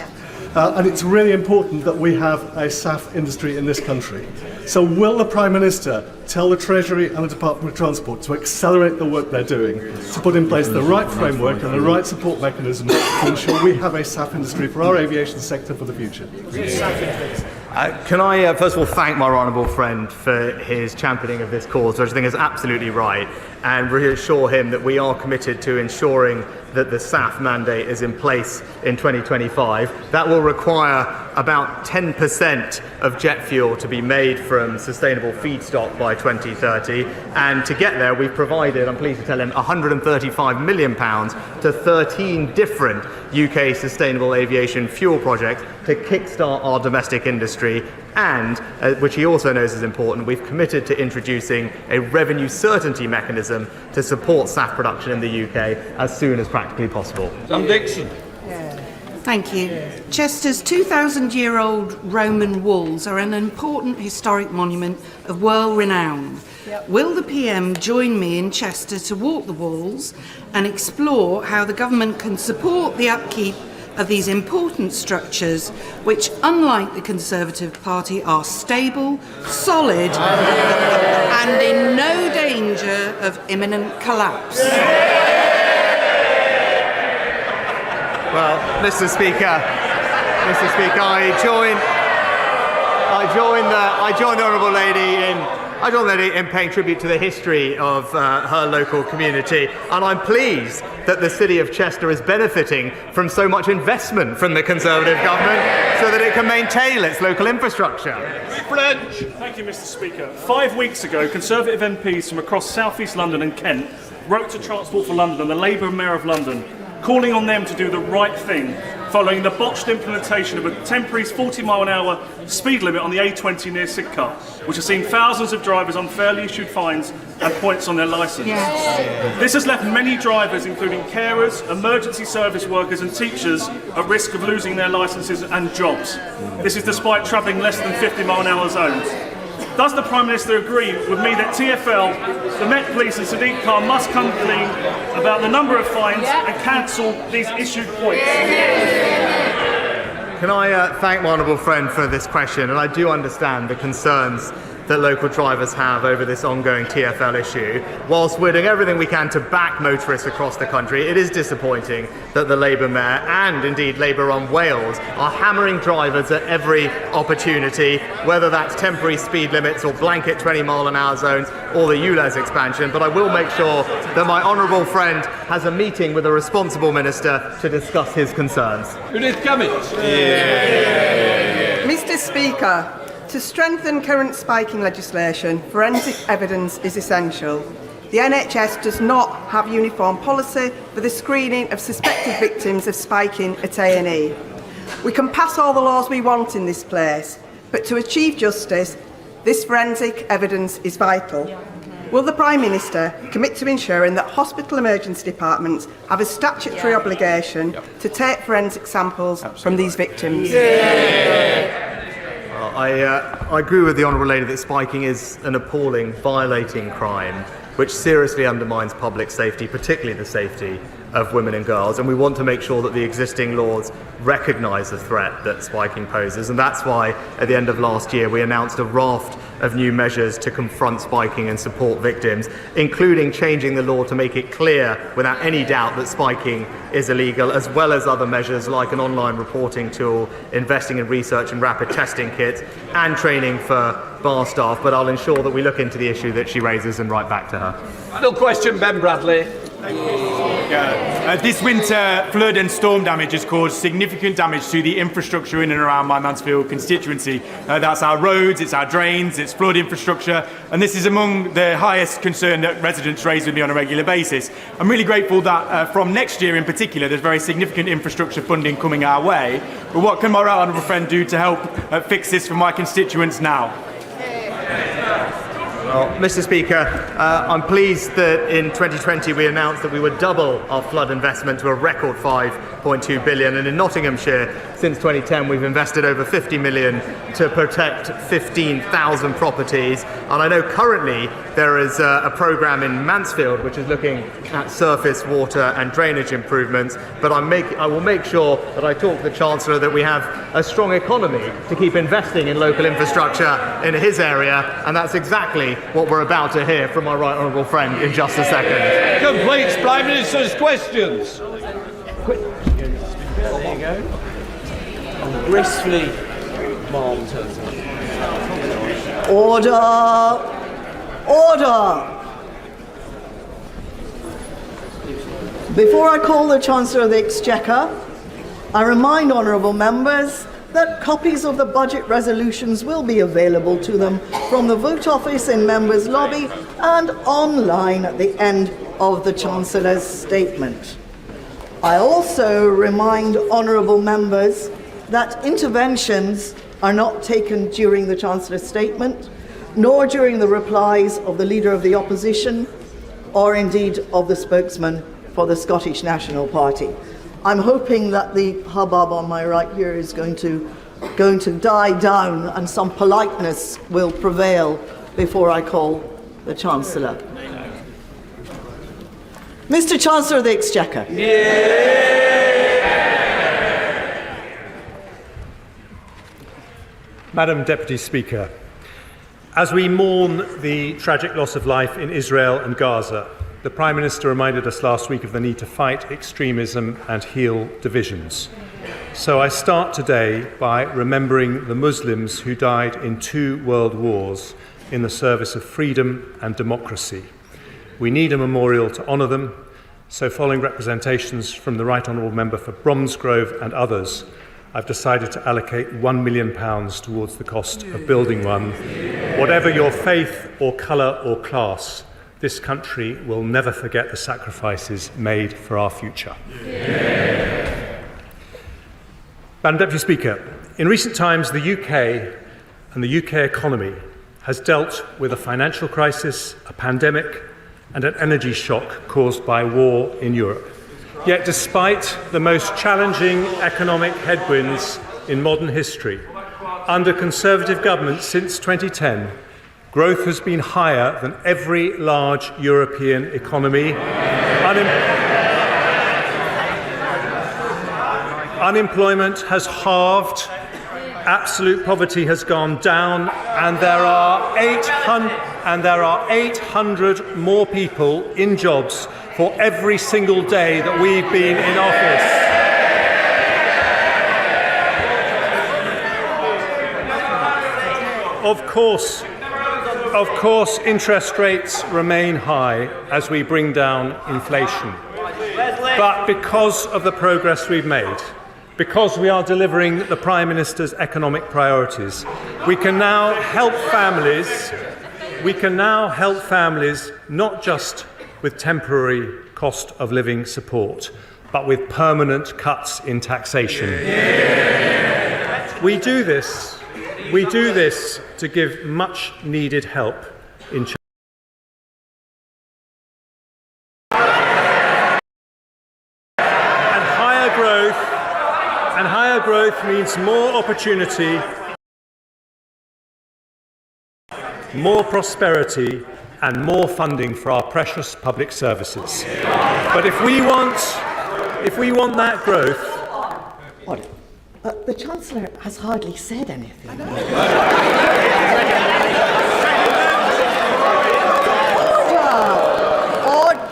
And it's really important that we have a SAF industry in this country. So will the Prime Minister tell the Treasury and the Department of Transport to accelerate the work they're doing, to put in place the right framework and the right support mechanisms to ensure we have a SAF industry for our aviation sector for the future? Can I first of all thank my honourable friend for his championing of this cause, which I think is absolutely right, and reassure him that we are committed to ensuring that the SAF mandate is in place in 2025. That will require about 10% of jet fuel to be made from sustainable feedstock by 2030, and to get there we've provided, I'm pleased to tell him, £135 million to 13 different UK sustainable aviation fuel projects to kickstart our domestic industry, and, which he also knows is important, we've committed to introducing a revenue certainty mechanism to support SAF production in the UK as soon as practically possible. Sam Dixon. Thank you. Chester's 2,000-year-old Roman walls are an important historic monument of world renown. Will the PM join me in Chester to walk the walls and explore how the government can support the upkeep of these important structures, which, unlike the Conservative Party, are stable, solid, and in no danger of imminent collapse? Well, Mr. Speaker, I join the honourable lady in paying tribute to the history of her local community, and I'm pleased that the City of Chester is benefiting from so much investment from the Conservative government so that it can maintain its local infrastructure. Thank you, Mr. Speaker. 5 weeks ago, Conservative MPs from across South East London and Kent wrote to Transport for London and the Labour Mayor of London, calling on them to do the right thing following the botched implementation of a temporary 40-mile-an-hour speed limit on the A20 near Sidcup, which has seen thousands of drivers unfairly issued fines and points on their licence. This has left many drivers, including carers, emergency service workers and teachers, at risk of losing their licences and jobs. This is despite travelling less than 50-mile-an-hour zones. Does the Prime Minister agree with me that TfL, the Met Police and Sadiq Khan must come clean about the number of fines and cancel these issued points? Can I thank my honourable friend for this question, and I do understand the concerns that local drivers have over this ongoing TfL issue. Whilst we're doing everything we can to back motorists across the country, it is disappointing that the Labour Mayor and indeed Labour on Wales are hammering drivers at every opportunity, whether that's temporary speed limits or blanket 20-mile-an-hour zones or the ULEZ expansion. But I will make sure that my honourable friend has a meeting with a responsible minister to discuss his concerns. Mr. Speaker, to strengthen current spiking legislation, forensic evidence is essential. The NHS does not have uniform policy for the screening of suspected victims of spiking at A&E. We can pass all the laws we want in this place, but to achieve justice, this forensic evidence is vital. Will the Prime Minister commit to ensuring that hospital emergency departments have a statutory obligation to take forensic samples from these victims? I agree with the honourable lady that spiking is an appalling, violating crime which seriously undermines public safety, particularly the safety of women and girls, and we want to make sure that the existing laws recognise the threat that spiking poses, and that's why at the end of last year we announced a raft of new measures to confront spiking and support victims, including changing the law to make it clear without any doubt that spiking is illegal, as well as other measures like an online reporting tool, investing in research and rapid testing kits, and training for bar staff. But I'll ensure that we look into the issue that she raises and write back to her. Final question, Ben Bradley. This winter, flood and storm damage has caused significant damage to the infrastructure in and around my Mansfield constituency. That's our roads, it's our drains, it's flood infrastructure, and this is among the highest concern that residents raise with me on a regular basis. I'm really grateful that from next year in particular, there's very significant infrastructure funding coming our way. But what can my right honourable friend do to help fix this for my constituents now? Well, Mr. Speaker, I'm pleased that in 2020 we announced that we would double our flood investment to a record £5.2 billion, and in Nottinghamshire since 2010 we've invested over £50 million to protect 15,000 properties. And I know currently there is a programme in Mansfield which is looking at surface water and drainage improvements, but I will make sure that I talk to the Chancellor that we have a strong economy to keep investing in local infrastructure in his area, and that's exactly what we're about to hear from my right honourable friend in just a second. Completes Prime Minister's questions. There you go. Gracefully mild turns up. Order! Order! Before I call the Chancellor of the Exchequer, I remind honourable members that copies of the budget resolutions will be available to them from the vote office in members' lobby and online at the end of the Chancellor's statement. I also remind honourable members that interventions are not taken during the Chancellor's statement, nor during the replies of the Leader of the Opposition, or indeed of the spokesman for the Scottish National Party. I'm hoping that the hubbub on my right here is going to die down and some politeness will prevail before I call the Chancellor. Mr. Chancellor of the Exchequer. Madam Deputy Speaker, as we mourn the tragic loss of life in Israel and Gaza, the Prime Minister reminded us last week of the need to fight extremism and heal divisions. So I start today by remembering the Muslims who died in 2 world wars in the service of freedom and democracy. We need a memorial to honour them, so following representations from the Right Honourable Member for Bromsgrove and others, I've decided to allocate £1 million towards the cost of building one. Whatever your faith or colour or class, this country will never forget the sacrifices made for our future. Madam Deputy Speaker, in recent times the UK and the UK economy has dealt with a financial crisis, a pandemic and an energy shock caused by war in Europe. Yet despite the most challenging economic headwinds in modern history, under Conservative governments since 2010, growth has been higher than every large European economy. Unemployment has halved, absolute poverty has gone down, and there are 800 more people in jobs for every single day that we've been in office. Of course, interest rates remain high as we bring down inflation. But because of the progress we've made, because we are delivering the Prime Minister's economic priorities, we can now help families not just with temporary cost of living support, but with permanent cuts in taxation. We do this to give much needed help in and higher growth means more opportunity, more prosperity and more funding for our precious public services. But if we want that growth... What? The Chancellor has hardly said anything.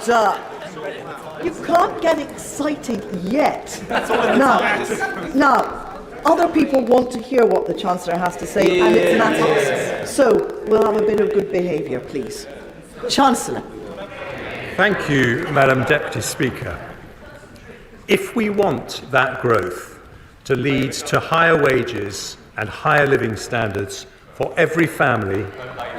You can't get excited yet. Now, other people want to hear what the Chancellor has to say, and it's matters. So, we'll have a bit of good behaviour, please. Chancellor. Thank you, Madam Deputy Speaker. If we want that growth to lead to higher wages and higher living standards for every family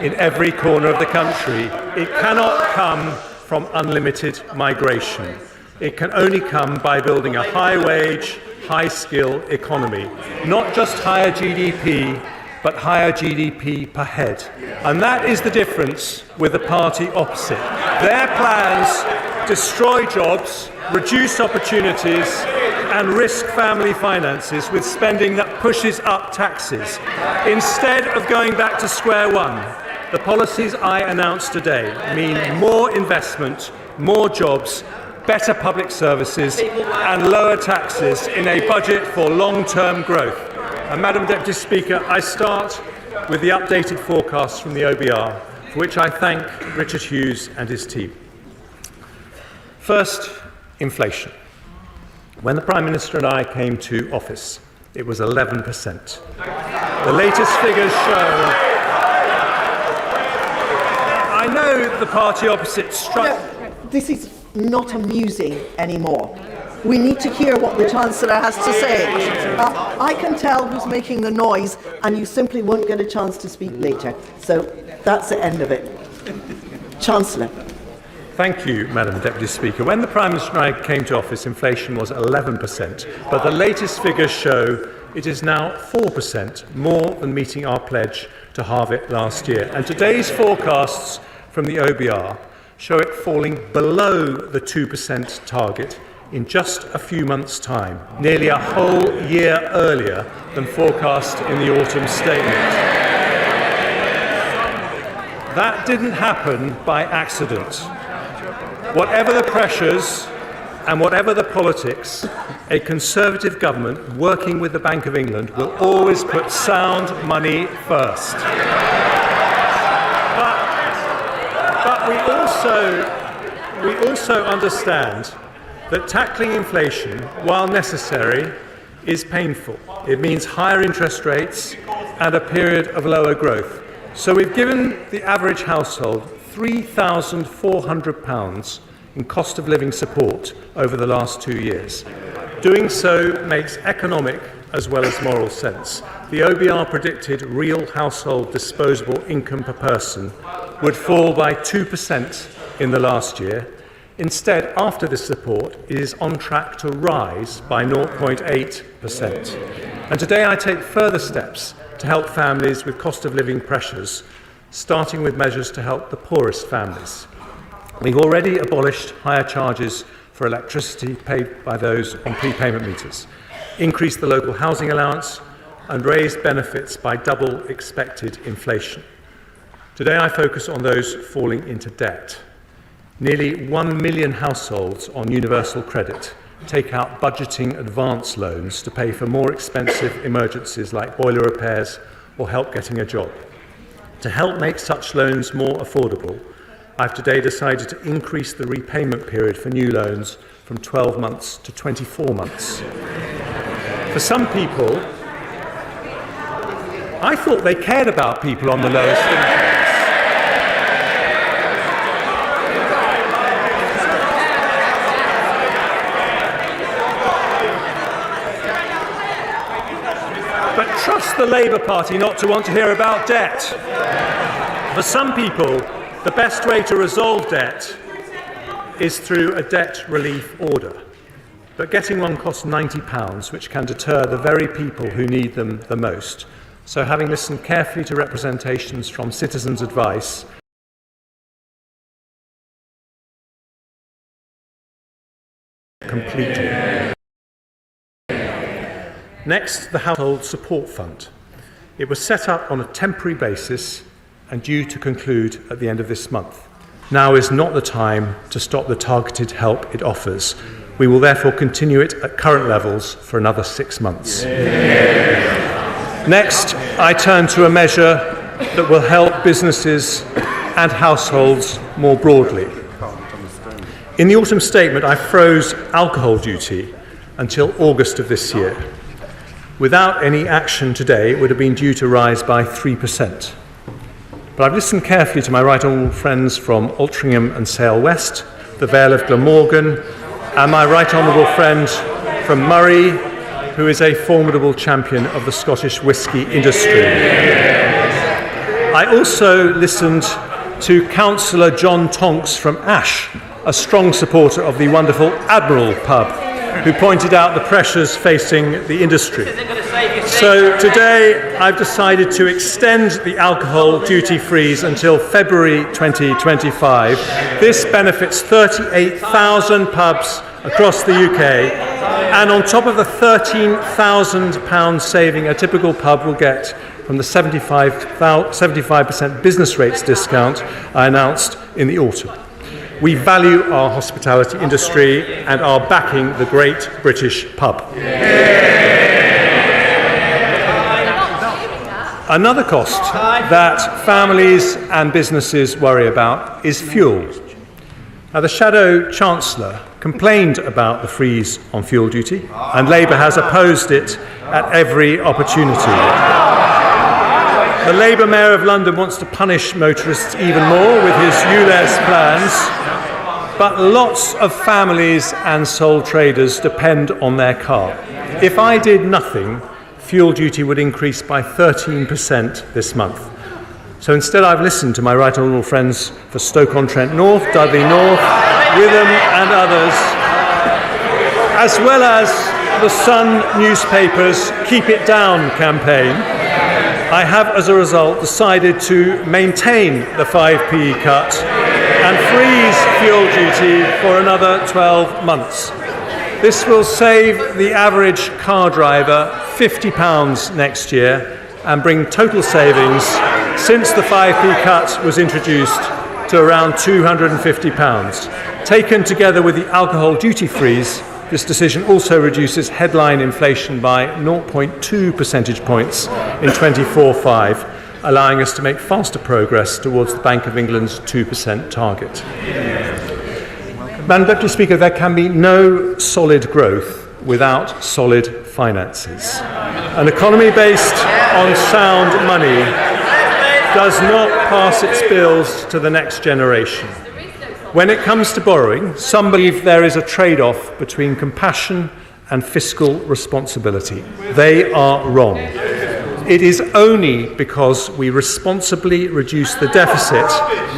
in every corner of the country, it cannot come from unlimited migration. It can only come by building a high-wage, high-skill economy. Not just higher GDP, but higher GDP per head. And that is the difference with the party opposite. Their plans destroy jobs, reduce opportunities, and risk family finances with spending that pushes up taxes. Instead of going back to square one, the policies I announced today mean more investment, more jobs, better public services, and lower taxes in a budget for long-term growth. And Madam Deputy Speaker, I start with the updated forecast from the OBR, for which I thank Richard Hughes and his team. First, inflation. When the Prime Minister and I came to office, it was 11%. The latest figures show... I know the party opposite struck... This is not amusing anymore. We need to hear what the Chancellor has to say. I can tell who's making the noise, and you simply won't get a chance to speak later. So that's the end of it. Chancellor. Thank you, Madam Deputy Speaker. When the Prime Minister and I came to office, inflation was 11%, but the latest figures show it is now 4%, more than meeting our pledge to halve it last year. And today's forecasts from the OBR show it falling below the 2% target in just a few months' time, nearly a whole year earlier than forecast in the autumn statement. That didn't happen by accident. Whatever the pressures and whatever the politics, a Conservative government working with the Bank of England will always put sound money first. But we also understand that tackling inflation, while necessary, is painful. It means higher interest rates and a period of lower growth. So we've given the average household £3,400 in cost of living support over the last 2 years. Doing so makes economic as well as moral sense. The OBR predicted real household disposable income per person would fall by 2% in the last year. Instead, after this support, it is on track to rise by 0.8%. And today I take further steps to help families with cost of living pressures, starting with measures to help the poorest families. We've already abolished higher charges for electricity paid by those on prepayment meters, increased the local housing allowance, and raised benefits by double expected inflation. Today I focus on those falling into debt. Nearly 1 million households on universal credit take out budgeting advance loans to pay for more expensive emergencies like boiler repairs or help getting a job. To help make such loans more affordable, I've today decided to increase the repayment period for new loans from 12 months to 24 months. For some people, I thought they cared about people on the lowest income. Trust the Labour Party not to want to hear about debt. For some people, the best way to resolve debt is through a debt relief order. But getting one costs £90, which can deter the very people who need them the most. So having listened carefully to representations from citizens' advice, completely. Next, the Household Support Fund. It was set up on a temporary basis and due to conclude at the end of this month. Now is not the time to stop the targeted help it offers. We will therefore continue it at current levels for another 6 months. Next, I turn to a measure that will help businesses and households more broadly. In the autumn statement, I froze alcohol duty until August of this year. Without any action today, it would have been due to rise by 3%. But I've listened carefully to my right honourable friends from Altrincham and Sale West, the Vale of Glamorgan, and my right honourable friend from Murray, who is a formidable champion of the Scottish whisky industry. I also listened to Councillor John Tonks from Ash, a strong supporter of the wonderful Admiral pub, who pointed out the pressures facing the industry. So today I've decided to extend the alcohol duty freeze until February 2025. This benefits 38,000 pubs across the UK, and on top of the £13,000 saving a typical pub will get from the 75% business rates discount I announced in the autumn. We value our hospitality industry and are backing the great British pub. Another cost that families and businesses worry about is fuel. Now, the Shadow Chancellor complained about the freeze on fuel duty, and Labour has opposed it at every opportunity. The Labour Mayor of London wants to punish motorists even more with his ULEZ plans, but lots of families and sole traders depend on their car. If I did nothing, fuel duty would increase by 13% this month. So instead I've listened to my right honourable friends for Stoke-on-Trent North, Dudley North, Witham and others, as well as the Sun newspaper's Keep It Down campaign. I have, as a result, decided to maintain the 5p cut and freeze fuel duty for another 12 months. This will save the average car driver £50 next year and bring total savings since the 5p cut was introduced to around £250. Taken together with the alcohol duty freeze, this decision also reduces headline inflation by 0.2 percentage points in 24/5, allowing us to make faster progress towards the Bank of England's 2% target. Madam Deputy Speaker, there can be no solid growth without solid finances. An economy based on sound money does not pass its bills to the next generation. When it comes to borrowing, some believe there is a trade-off between compassion and fiscal responsibility. They are wrong. It is only because we responsibly reduce the deficit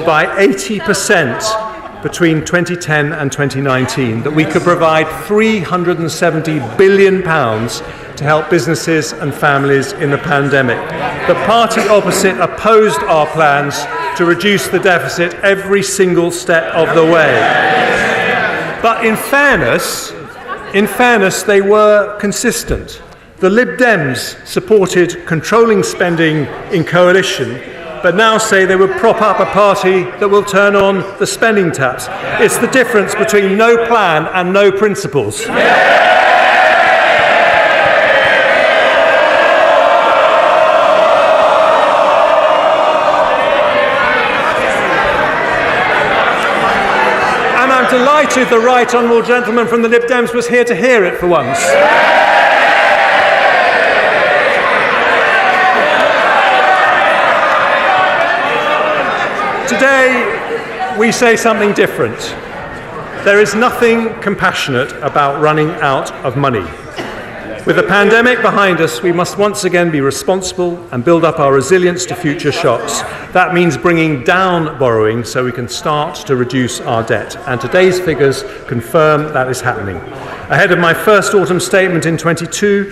by 80% between 2010 and 2019 that we could provide £370 billion to help businesses and families in the pandemic. The party opposite opposed our plans to reduce the deficit every single step of the way. But in fairness, they were consistent. The Lib Dems supported controlling spending in coalition, but now say they would prop up a party that will turn on the spending taps. It's the difference between no plan and no principles. And I'm delighted the right honourable gentleman from the Lib Dems was here to hear it for once. Today, we say something different. There is nothing compassionate about running out of money. With the pandemic behind us, we must once again be responsible and build up our resilience to future shocks. That means bringing down borrowing so we can start to reduce our debt. And today's figures confirm that is happening. Ahead of my first autumn statement in 22,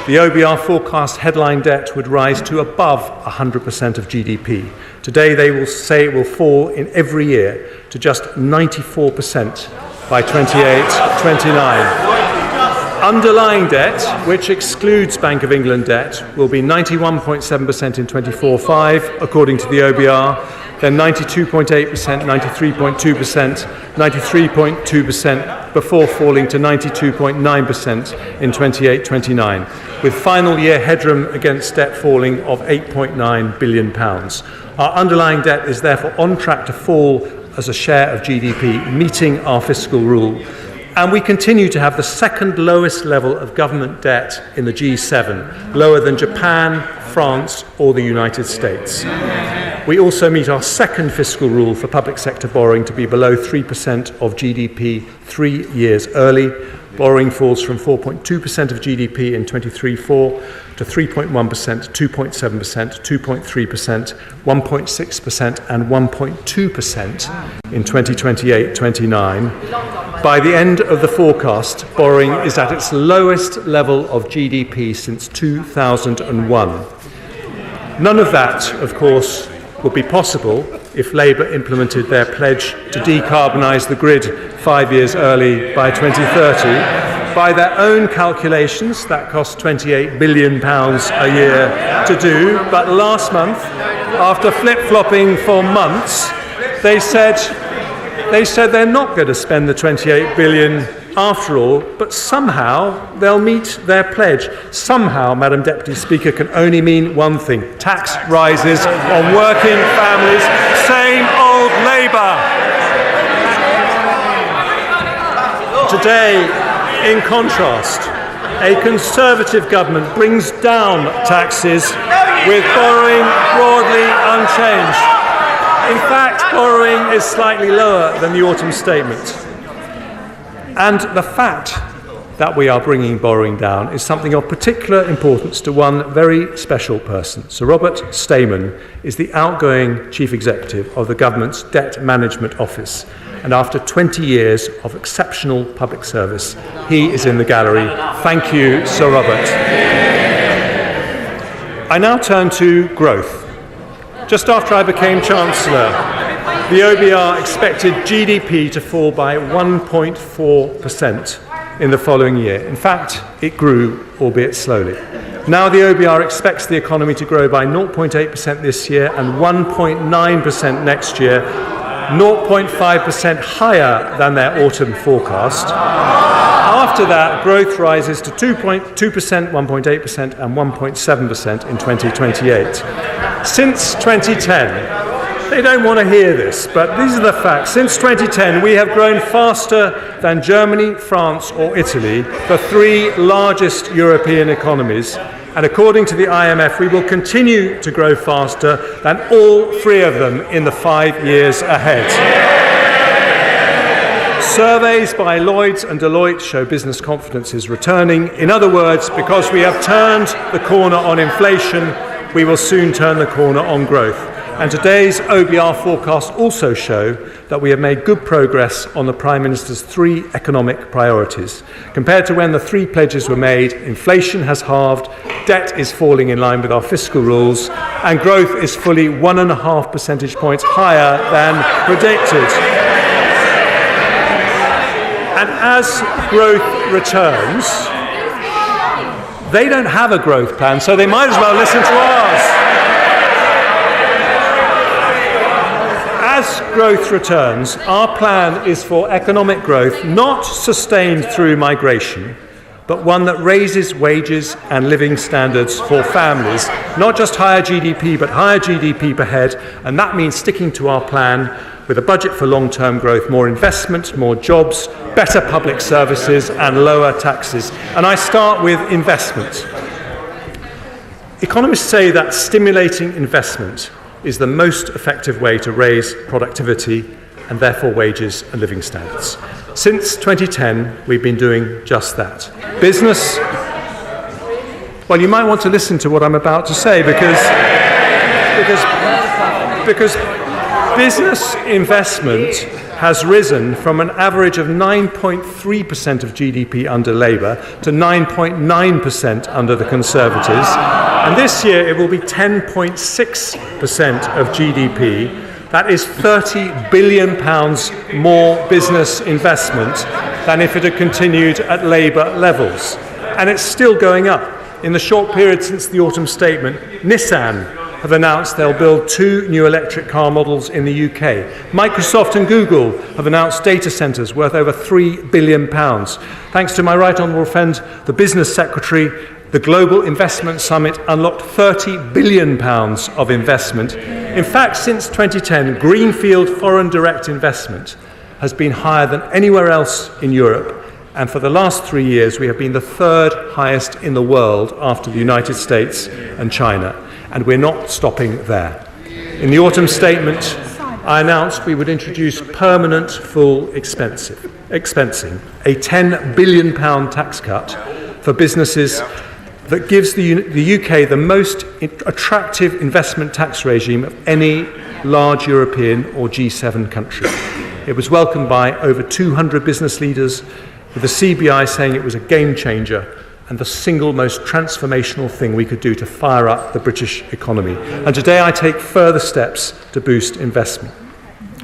the OBR forecast headline debt would rise to above 100% of GDP. Today they will say it will fall in every year to just 94% by 28-29. Underlying debt, which excludes Bank of England debt, will be 91.7% in 24/5, according to the OBR, then 92.8%, 93.2%, 93.2% before falling to 92.9% in 28-29, with final year headroom against debt falling of £8.9 billion. Our underlying debt is therefore on track to fall as a share of GDP, meeting our fiscal rule. And we continue to have the second lowest level of government debt in the G7, lower than Japan, France, or the United States. We also meet our second fiscal rule for public sector borrowing to be below 3% of GDP 3 years early. Borrowing falls from 4.2% of GDP in 23-24 to 3.1%, 2.7%, 2.3%, 1.6% and 1.2% in 2028-29. By the end of the forecast, borrowing is at its lowest level of GDP since 2001. None of that, of course, would be possible if Labour implemented their pledge to decarbonise the grid 5 years early by 2030. By their own calculations, that costs £28 billion a year to do. But last month, after flip-flopping for months, they said they're not going to spend the £28 billion after all, but somehow they'll meet their pledge. Somehow, Madam Deputy Speaker, can only mean one thing: tax rises on working families. Same old Labour. Today, in contrast, a Conservative government brings down taxes with borrowing broadly unchanged. In fact, borrowing is slightly lower than the autumn statement. And the fact that we are bringing borrowing down is something of particular importance to one very special person. Sir Robert Stamen is the outgoing Chief Executive of the Government's Debt Management Office. And after 20 years of exceptional public service, he is in the gallery. Thank you, Sir Robert. I now turn to growth. Just after I became Chancellor, the OBR expected GDP to fall by 1.4% in the following year. In fact, it grew, albeit slowly. Now the OBR expects the economy to grow by 0.8% this year and 1.9% next year, 0.5% higher than their autumn forecast. After that, growth rises to 2.2%, 1.8% and 1.7% in 2028. Since 2010, they don't want to hear this, but these are the facts. Since 2010, we have grown faster than Germany, France or Italy, the three largest European economies. And according to the IMF, we will continue to grow faster than all three of them in the 5 years ahead. Surveys by Lloyds and Deloitte show business confidence is returning. In other words, because we have turned the corner on inflation, we will soon turn the corner on growth. And today's OBR forecasts also show that we have made good progress on the Prime Minister's three economic priorities. Compared to when the three pledges were made, inflation has halved, debt is falling in line with our fiscal rules, and growth is fully 1.5 percentage points higher than predicted. And as growth returns, they don't have a growth plan, so they might as well listen to ours. As growth returns, our plan is for economic growth not sustained through migration, but one that raises wages and living standards for families. Not just higher GDP, but higher GDP per head, and that means sticking to our plan with a budget for long-term growth, more investment, more jobs, better public services and lower taxes. And I start with investment. Economists say that stimulating investment is the most effective way to raise productivity and therefore wages and living standards. Since 2010, we've been doing just that. Business, well, you might want to listen to what I'm about to say because business investment has risen from an average of 9.3% of GDP under Labour to 9.9% under the Conservatives. And this year it will be 10.6% of GDP. That is £30 billion more business investment than if it had continued at Labour levels. And it's still going up. In the short period since the autumn statement, Nissan have announced they'll build 2 new electric car models in the UK. Microsoft and Google have announced data centres worth over £3 billion. Thanks to my right honourable friend, the Business Secretary, The Global Investment Summit unlocked £30 billion of investment. In fact, since 2010, greenfield foreign direct investment has been higher than anywhere else in Europe. And for the last 3 years, we have been the third highest in the world after the United States and China. And we're not stopping there. In the autumn statement, I announced we would introduce permanent full expensing, a £10 billion tax cut for businesses that gives the UK the most attractive investment tax regime of any large European or G7 country. It was welcomed by over 200 business leaders, with the CBI saying it was a game changer and the single most transformational thing we could do to fire up the British economy. And today I take further steps to boost investment.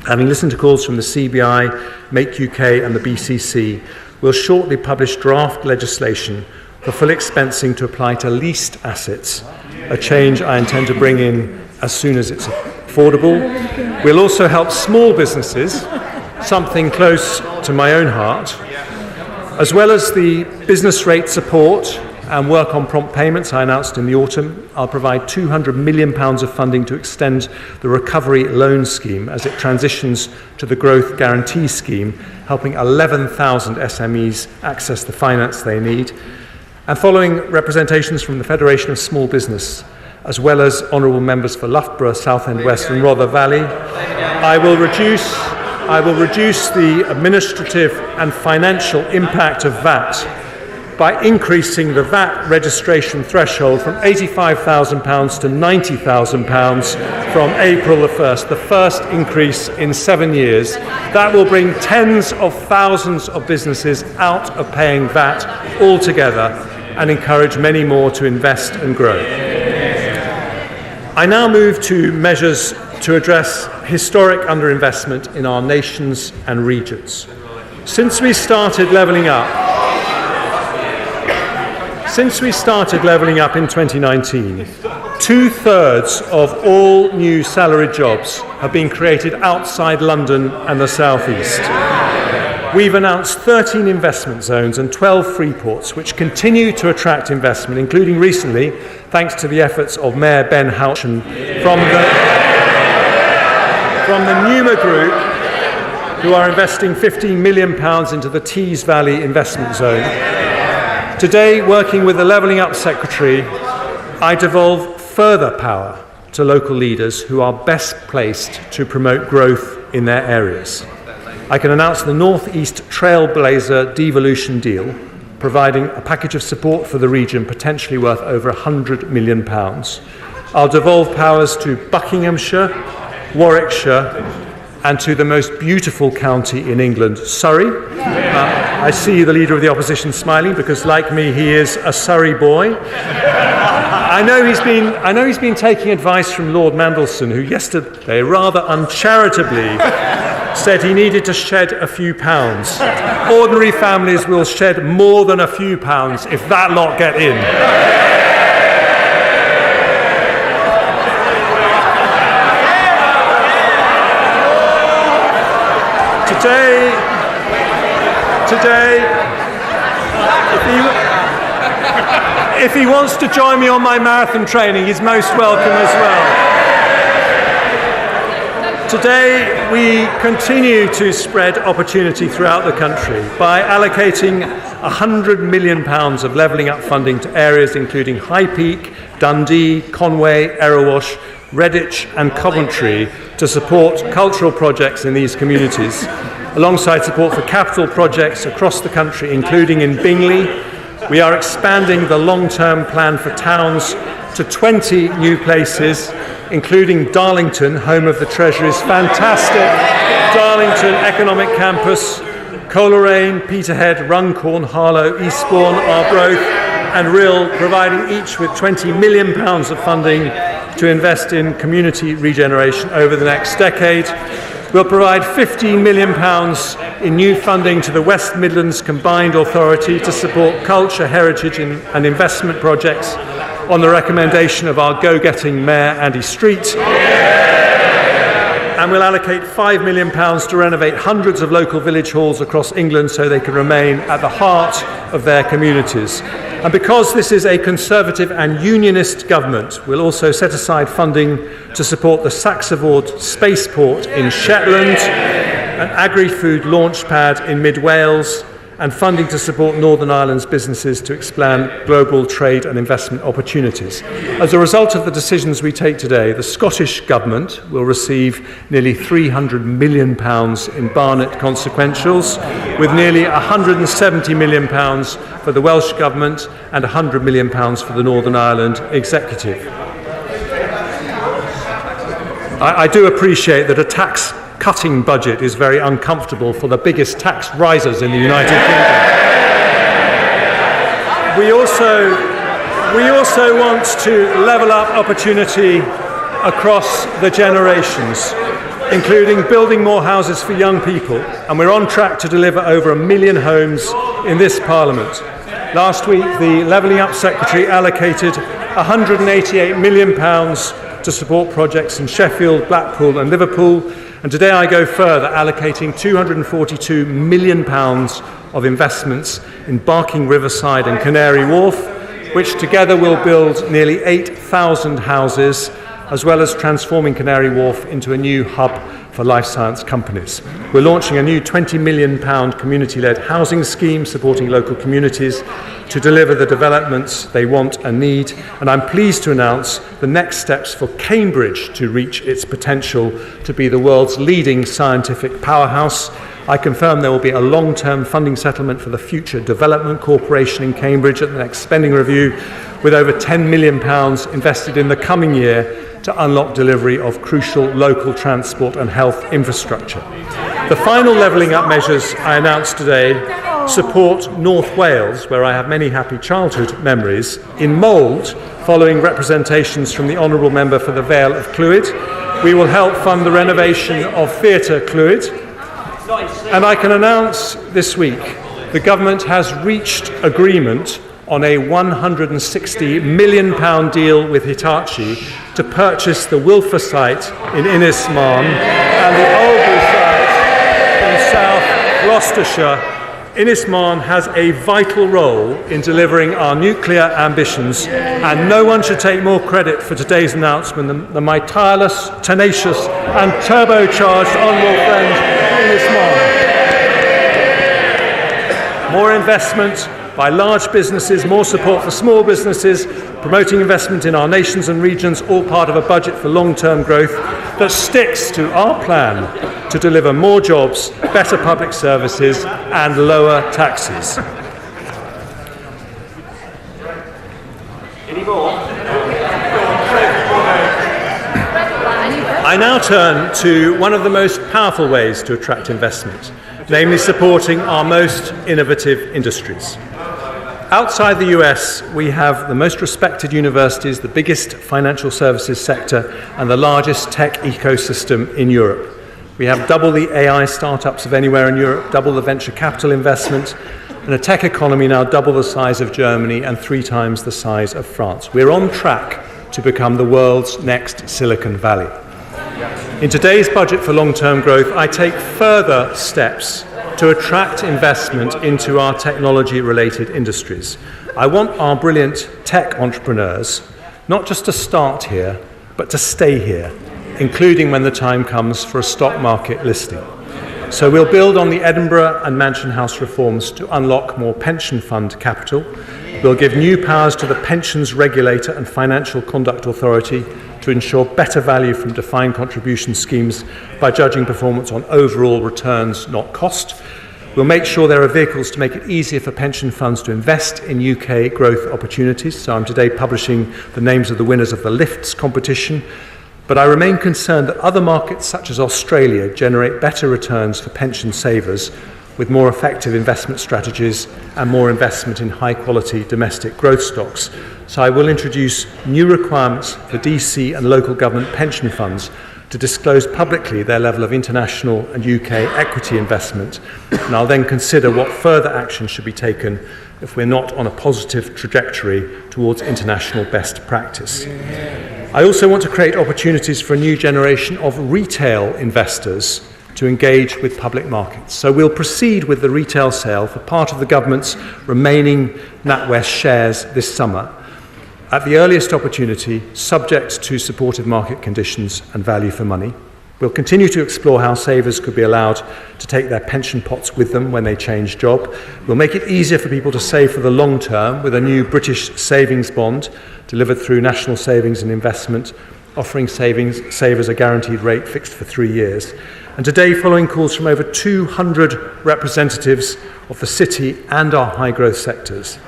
Having listened to calls from the CBI, Make UK and the BCC, we'll shortly publish draft legislation for full expensing to apply to leased assets, a change I intend to bring in as soon as it's affordable. We'll also help small businesses, something close to my own heart. As well as the business rate support and work on prompt payments I announced in the autumn, I'll provide £200 million of funding to extend the recovery loan scheme as it transitions to the growth guarantee scheme, helping 11,000 SMEs access the finance they need. And following representations from the Federation of Small Business, as well as honourable members for Loughborough, Southend West and Rother Valley, I will reduce the administrative and financial impact of VAT by increasing the VAT registration threshold from £85,000 to £90,000 from April the 1st, the first increase in 7 years. That will bring tens of thousands of businesses out of paying VAT altogether and encourage many more to invest and grow. I now move to measures to address historic underinvestment in our nations and regions. Since we started levelling up in 2019, 2/3 of all new salaried jobs have been created outside London and the South East. We've announced 13 investment zones and 12 free ports, which continue to attract investment, including recently, thanks to the efforts of Mayor Ben Houchen from the Numa Group, who are investing £15 million into the Tees Valley Investment Zone. Today, working with the Levelling Up Secretary, I devolve further power to local leaders who are best placed to promote growth in their areas. I can announce the North East Trailblazer devolution deal, providing a package of support for the region potentially worth over £100 million. I'll devolve powers to Buckinghamshire, Warwickshire, and to the most beautiful county in England, Surrey. I see the Leader of the Opposition smiling because, like me, he is a Surrey boy. I know he's been taking advice from Lord Mandelson, who yesterday rather uncharitably said he needed to shed a few pounds. Ordinary families will shed more than a few pounds if that lot get in. Today, if he wants to join me on my marathon training, he's most welcome as well. Today, we continue to spread opportunity throughout the country by allocating £100 million of levelling up funding to areas including High Peak, Dundee, Conway, Erewash, Redditch and Coventry to support cultural projects in these communities, alongside support for capital projects across the country, including in Bingley. We are expanding the long-term plan for towns to 20 new places, including Darlington, home of the Treasury's fantastic Darlington Economic Campus, Coleraine, Peterhead, Runcorn, Harlow, Eastbourne, Arbroath and Rhyl, providing each with £20 million of funding to invest in community regeneration over the next decade. We'll provide £15 million in new funding to the West Midlands Combined Authority to support culture, heritage and investment projects on the recommendation of our go-getting Mayor Andy Street. and we'll allocate £5 million to renovate hundreds of local village halls across England so they can remain at the heart of their communities. And because this is a Conservative and Unionist government, we'll also set aside funding to support the Saxavord Spaceport in Shetland, an agri-food launch pad in mid-Wales, and funding to support Northern Ireland's businesses to expand global trade and investment opportunities. As a result of the decisions we take today, the Scottish Government will receive nearly £300 million in Barnett consequentials, with nearly £170 million for the Welsh Government and £100 million for the Northern Ireland Executive. I do appreciate that a tax-cutting budget is very uncomfortable for the biggest tax risers in the United Kingdom. We also want to level up opportunity across the generations, including building more houses for young people, and we're on track to deliver over 1 million homes in this Parliament. Last week, the Levelling Up Secretary allocated £188 million to support projects in Sheffield, Blackpool and Liverpool, and today I go further, allocating £242 million of investments in Barking Riverside and Canary Wharf, which together will build nearly 8,000 houses, as well as transforming Canary Wharf into a new hub for life science companies. We're launching a new £20 million community-led housing scheme supporting local communities to deliver the developments they want and need, and I'm pleased to announce the next steps for Cambridge to reach its potential to be the world's leading scientific powerhouse. I confirm there will be a long-term funding settlement for the Future Development Corporation in Cambridge at the next spending review, with over £10 million invested in the coming year to unlock delivery of crucial local transport and health infrastructure. The final levelling up measures I announced today support North Wales, where I have many happy childhood memories, in mould, following representations from the Honourable Member for the Vale of Clwyd. We will help fund the renovation of Theatre Clwyd. And I can announce this week the Government has reached agreement on a £160 million deal with Hitachi to purchase the Wilfer site in Innismarn and the Oldbury site in South Gloucestershire. Innismarn has a vital role in delivering our nuclear ambitions, and no one should take more credit for today's announcement than my tireless, tenacious and turbocharged honourable friend Innismarn. More investment by large businesses, more support for small businesses, promoting investment in our nations and regions, all part of a budget for long-term growth that sticks to our plan to deliver more jobs, better public services and lower taxes. I now turn to one of the most powerful ways to attract investment, namely supporting our most innovative industries. Outside the US, we have the most respected universities, the biggest financial services sector, and the largest tech ecosystem in Europe. We have double the AI startups of anywhere in Europe, double the venture capital investment, and a tech economy now double the size of Germany and 3 times the size of France. We're on track to become the world's next Silicon Valley. In today's budget for long-term growth, I take further steps to attract investment into our technology-related industries. I want our brilliant tech entrepreneurs not just to start here, but to stay here, including when the time comes for a stock market listing. So we'll build on the Edinburgh and Mansion House reforms to unlock more pension fund capital. We'll give new powers to the Pensions Regulator and Financial Conduct Authority to ensure better value from defined contribution schemes by judging performance on overall returns, not cost. We'll make sure there are vehicles to make it easier for pension funds to invest in UK growth opportunities. So I'm today publishing the names of the winners of the LIFTS competition. But I remain concerned that other markets such as Australia generate better returns for pension savers with more effective investment strategies and more investment in high-quality domestic growth stocks. So I will introduce new requirements for DC and local government pension funds to disclose publicly their level of international and UK equity investment, and I'll then consider what further action should be taken if we're not on a positive trajectory towards international best practice. I also want to create opportunities for a new generation of retail investors to engage with public markets. So we'll proceed with the retail sale for part of the government's remaining NatWest shares this summer, at the earliest opportunity, subject to supportive market conditions and value for money. We'll continue to explore how savers could be allowed to take their pension pots with them when they change job. We'll make it easier for people to save for the long term with a new British savings bond delivered through National Savings and Investment, offering savers a guaranteed rate fixed for 3 years. And today, following calls from over 200 representatives of the city and our high-growth sectors,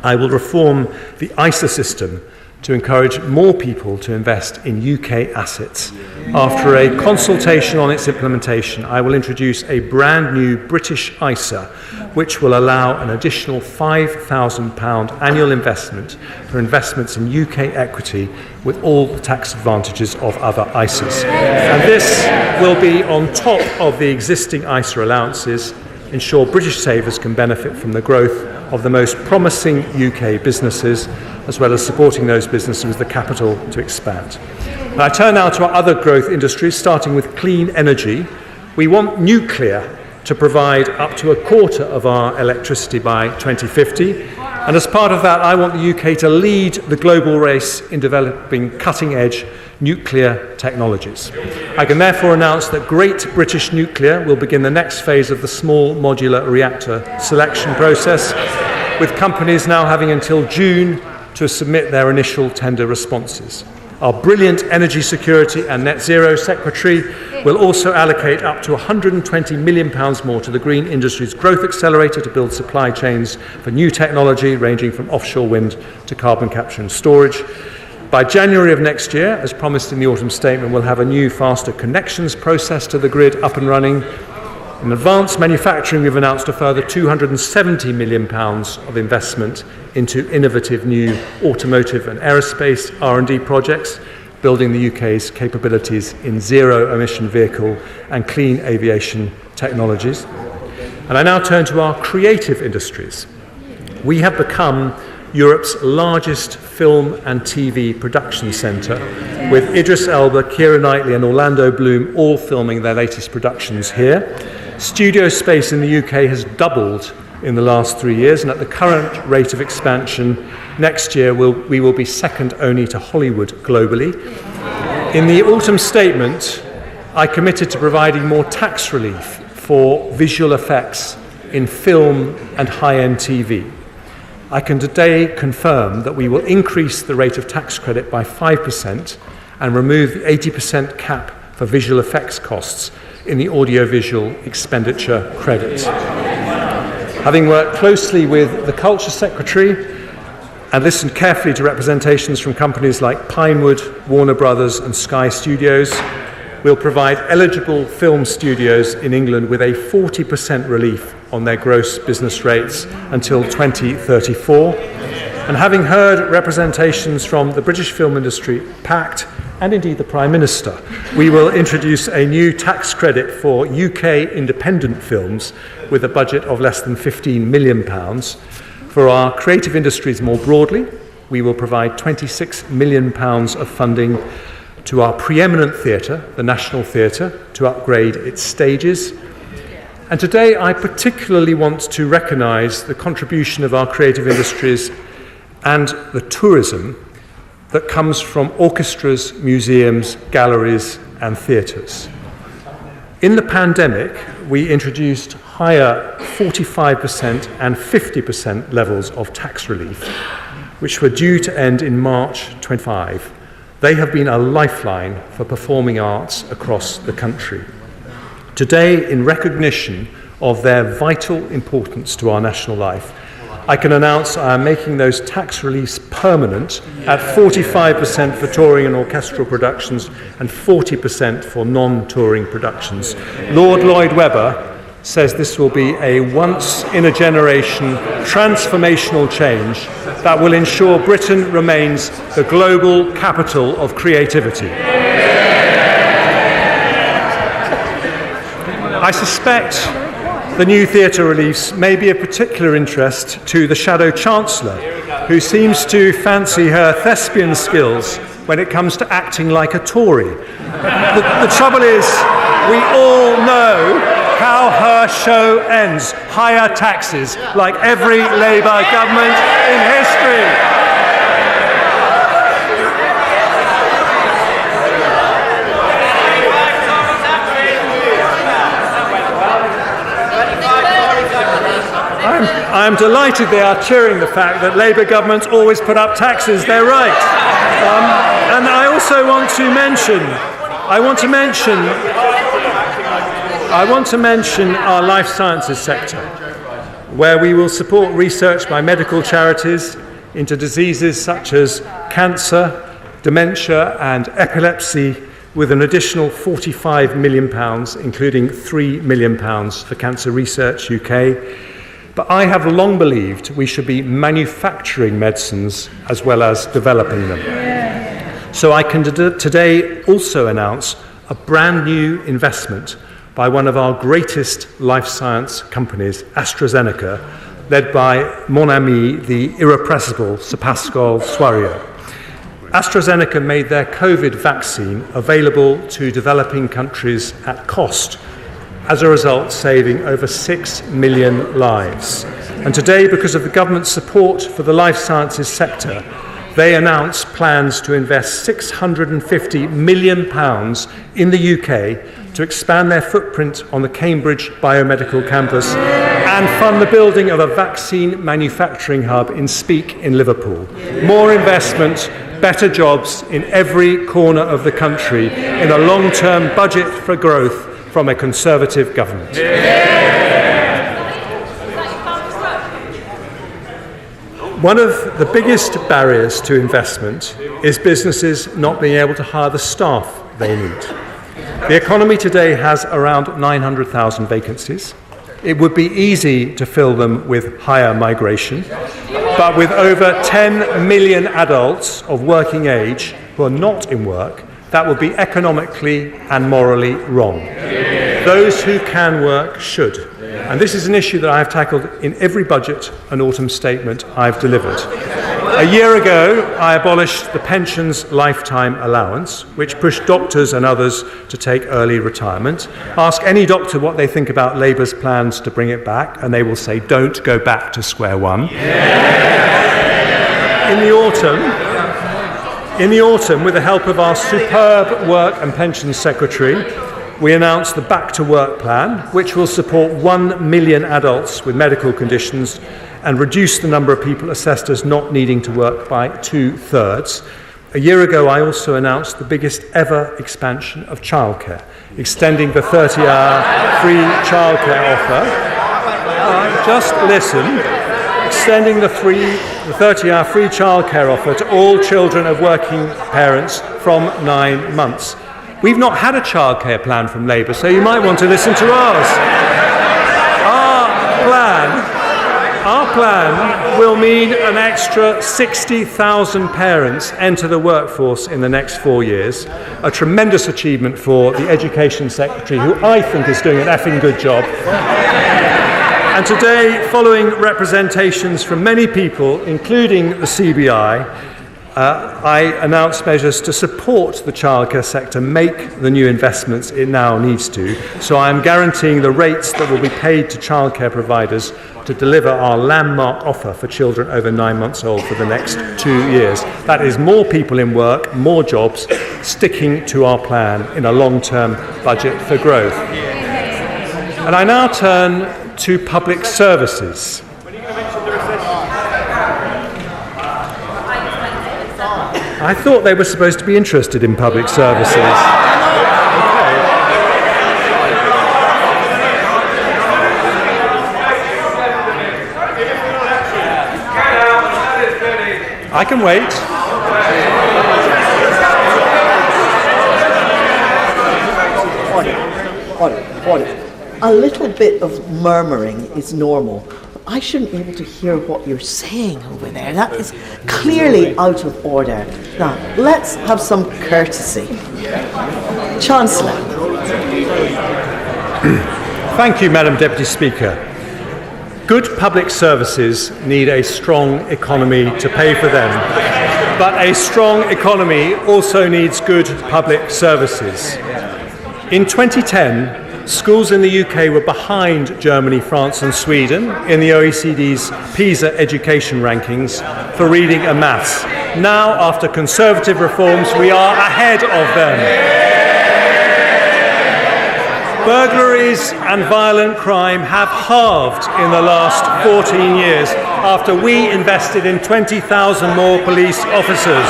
I will reform the ISA system to encourage more people to invest in UK assets. After a consultation on its implementation, I will introduce a brand new British ISA, which will allow an additional £5,000 annual investment for investments in UK equity with all the tax advantages of other ISAs. And this will be on top of the existing ISA allowances, ensure British savers can benefit from the growth of the most promising UK businesses, as well as supporting those businesses with the capital to expand. And I turn now to our other growth industries, starting with clean energy. We want nuclear to provide up to a quarter of our electricity by 2050. And as part of that, I want the UK to lead the global race in developing cutting-edge nuclear technologies. I can therefore announce that Great British Nuclear will begin the next phase of the small modular reactor selection process, with companies now having until June to submit their initial tender responses. Our brilliant Energy Security and Net Zero Secretary will also allocate up to £120 million more to the Green Industries Growth Accelerator to build supply chains for new technology ranging from offshore wind to carbon capture and storage. By January of next year, as promised in the autumn statement, we'll have a new faster connections process to the grid up and running. In advanced manufacturing, we've announced a further £270 million of investment into innovative new automotive and aerospace R&D projects, building the UK's capabilities in zero-emission vehicle and clean aviation technologies. And I now turn to our creative industries. We have become Europe's largest film and TV production centre, with Idris Elba, Keira Knightley and Orlando Bloom all filming their latest productions here. Studio space in the UK has doubled in the last 3 years, and at the current rate of expansion, next year we will be second only to Hollywood globally. In the autumn statement, I committed to providing more tax relief for visual effects in film and high-end TV. I can today confirm that we will increase the rate of tax credit by 5% and remove the 80% cap for visual effects costs in the audiovisual expenditure credit. Having worked closely with the Culture Secretary and listened carefully to representations from companies like Pinewood, Warner Brothers and Sky Studios, we'll provide eligible film studios in England with a 40% relief on their gross business rates until 2034. And having heard representations from the British Film Industry Pact and indeed the Prime Minister, we will introduce a new tax credit for UK independent films with a budget of less than £15 million. For our creative industries more broadly, we will provide £26 million of funding to our preeminent theatre, the National Theatre, to upgrade its stages. And today I particularly want to recognise the contribution of our creative industries and the tourism that comes from orchestras, museums, galleries and theatres. In the pandemic, we introduced higher 45% and 50% levels of tax relief, which were due to end in March 25. They have been a lifeline for performing arts across the country. Today, in recognition of their vital importance to our national life, I can announce I am making those tax reliefs permanent at 45% for touring and orchestral productions and 40% for non-touring productions. Lord Lloyd Webber says this will be a once-in-a-generation transformational change that will ensure Britain remains the global capital of creativity. I suspect the new theatre release may be of particular interest to the Shadow Chancellor, who seems to fancy her thespian skills when it comes to acting like a Tory. The trouble is, we all know how her show ends. Higher taxes, like every Labour government in history. I'm delighted they are cheering the fact that Labour governments always put up taxes. They're right. And I also want to mention our life sciences sector, where we will support research by medical charities into diseases such as cancer, dementia and epilepsy, with an additional £45 million, including £3 million for Cancer Research UK. But I have long believed we should be manufacturing medicines as well as developing them. So I can today also announce a brand new investment by one of our greatest life science companies, AstraZeneca, led by mon ami, the irrepressible Sir Pascal Soriot. AstraZeneca made their COVID vaccine available to developing countries at cost, as a result saving over 6 million lives. And today, because of the government's support for the life sciences sector, they announced plans to invest £650 million in the UK to expand their footprint on the Cambridge Biomedical Campus and fund the building of a vaccine manufacturing hub in Speke in Liverpool. More investment, better jobs in every corner of the country in a long-term budget for growth from a Conservative government. One of the biggest barriers to investment is businesses not being able to hire the staff they need. The economy today has around 900,000 vacancies. It would be easy to fill them with higher migration, but with over 10 million adults of working age who are not in work, that would be economically and morally wrong. Those who can work should. And this is an issue that I have tackled in every budget and autumn statement I've delivered. A year ago, I abolished the pensions lifetime allowance, which pushed doctors and others to take early retirement. Ask any doctor what they think about Labour's plans to bring it back, and they will say, don't go back to square one. In the autumn, with the help of our superb Work and Pensions Secretary, we announced the Back to Work plan, which will support 1 million adults with medical conditions and reduce the number of people assessed as not needing to work by 2/3. A year ago, I also announced the biggest ever expansion of childcare, extending the 30-hour free childcare offer. Just listen. Extending the 30-hour free childcare offer to all children of working parents from 9 months. We've not had a childcare plan from Labour, so you might want to listen to ours. Our plan will mean an extra 60,000 parents enter the workforce in the next 4 years, a tremendous achievement for the Education Secretary, who I think is doing an effing good job. And today, following representations from many people, including the CBI, I announced measures to support the childcare sector make the new investments it now needs to. So I am guaranteeing the rates that will be paid to childcare providers to deliver our landmark offer for children over 9 months old for the next 2 years. That is more people in work, more jobs, sticking to our plan in a long-term budget for growth. And I now turn to public services. I thought they were supposed to be interested in public services. I can wait. Hold it. A little bit of murmuring is normal. I shouldn't be able to hear what you're saying over there. That is clearly out of order. Now, let's have some courtesy. Chancellor. Thank you, Madam Deputy Speaker. Good public services need a strong economy to pay for them, but a strong economy also needs good public services. In 2010, schools in the UK were behind Germany, France and Sweden in the OECD's PISA education rankings for reading and maths. Now, after Conservative reforms, we are ahead of them. Burglaries and violent crime have halved in the last 14 years after we invested in 20,000 more police officers.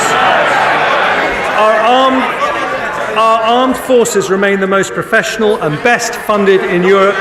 Our armed forces remain the most professional and best funded in Europe,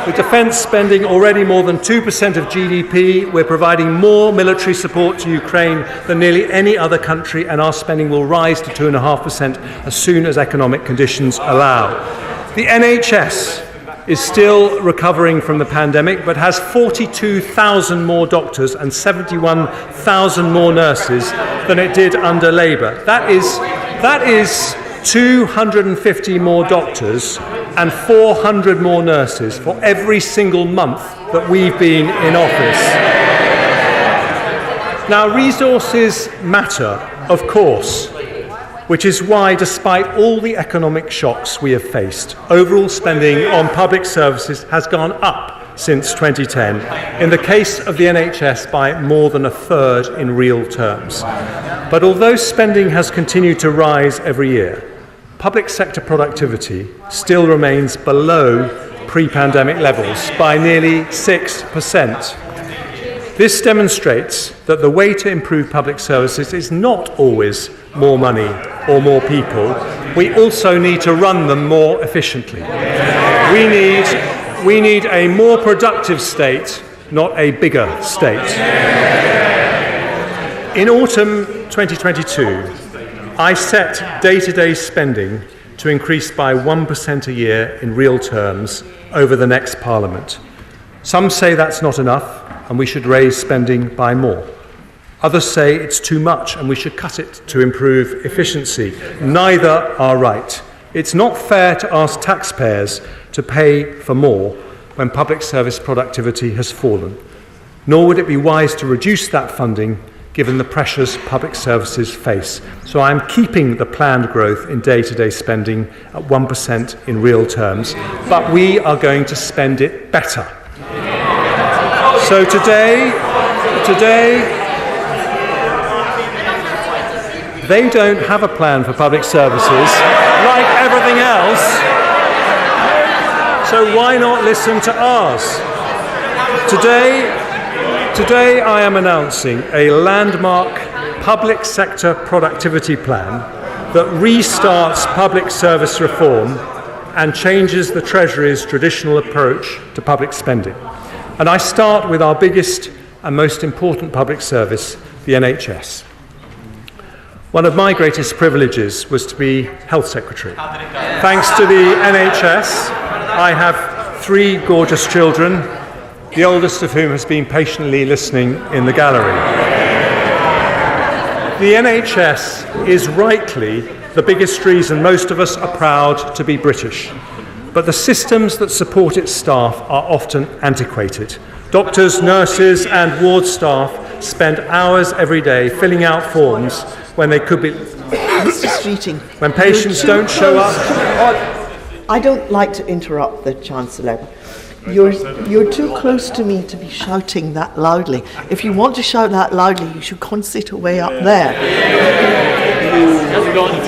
with defence spending already more than 2% of GDP. We're providing more military support to Ukraine than nearly any other country, and our spending will rise to 2.5% as soon as economic conditions allow. The NHS is still recovering from the pandemic, but has 42,000 more doctors and 71,000 more nurses than it did under Labour. That is 250 more doctors and 400 more nurses for every single month that we've been in office. Now, resources matter, of course, which is why, despite all the economic shocks we have faced, overall spending on public services has gone up since 2010, in the case of the NHS by more than a third in real terms. But although spending has continued to rise every year, public sector productivity still remains below pre-pandemic levels by nearly 6%. This demonstrates that the way to improve public services is not always more money or more people. We also need to run them more efficiently. We need a more productive state, not a bigger state. In autumn 2022, I set day-to-day spending to increase by 1% a year in real terms over the next Parliament. Some say that's not enough and we should raise spending by more. Others say it's too much and we should cut it to improve efficiency. Neither are right. It's not fair to ask taxpayers to pay for more when public service productivity has fallen. Nor would it be wise to reduce that funding given the pressures public services face. So I'm keeping the planned growth in day-to-day spending at 1% in real terms, but we are going to spend it better. So today, they don't have a plan for public services, like everything else, so why not listen to ours? Today I am announcing a landmark public sector productivity plan that restarts public service reform and changes the Treasury's traditional approach to public spending. And I start with our biggest and most important public service, the NHS. One of my greatest privileges was to be Health Secretary. Thanks to the NHS, I have 3 gorgeous children, the oldest of whom has been patiently listening in the gallery. The NHS is rightly the biggest reason most of us are proud to be British, but the systems that support its staff are often antiquated. Doctors, nurses and ward staff spend hours every day filling out forms when they could be... Mr. Streeting, when patients don't show up... I don't like to interrupt the Chancellor. You're too close to me to be shouting that loudly. If you want to shout that loudly, you should go and sit away up there.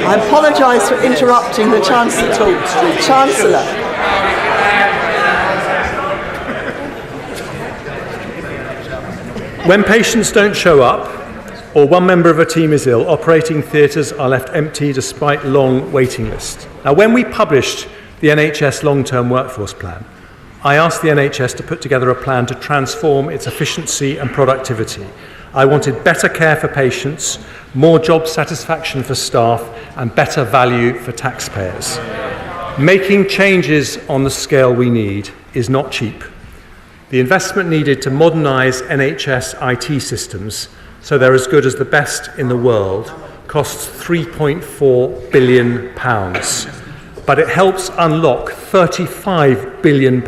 I apologise for interrupting the Chancellor. When patients don't show up, or one member of a team is ill, operating theatres are left empty despite long waiting lists. Now, when we published the NHS long-term workforce plan, I asked the NHS to put together a plan to transform its efficiency and productivity. I wanted better care for patients, more job satisfaction for staff, and better value for taxpayers. Making changes on the scale we need is not cheap. The investment needed to modernise NHS IT systems so they're as good as the best in the world costs £3.4 billion. But it helps unlock £35 billion billion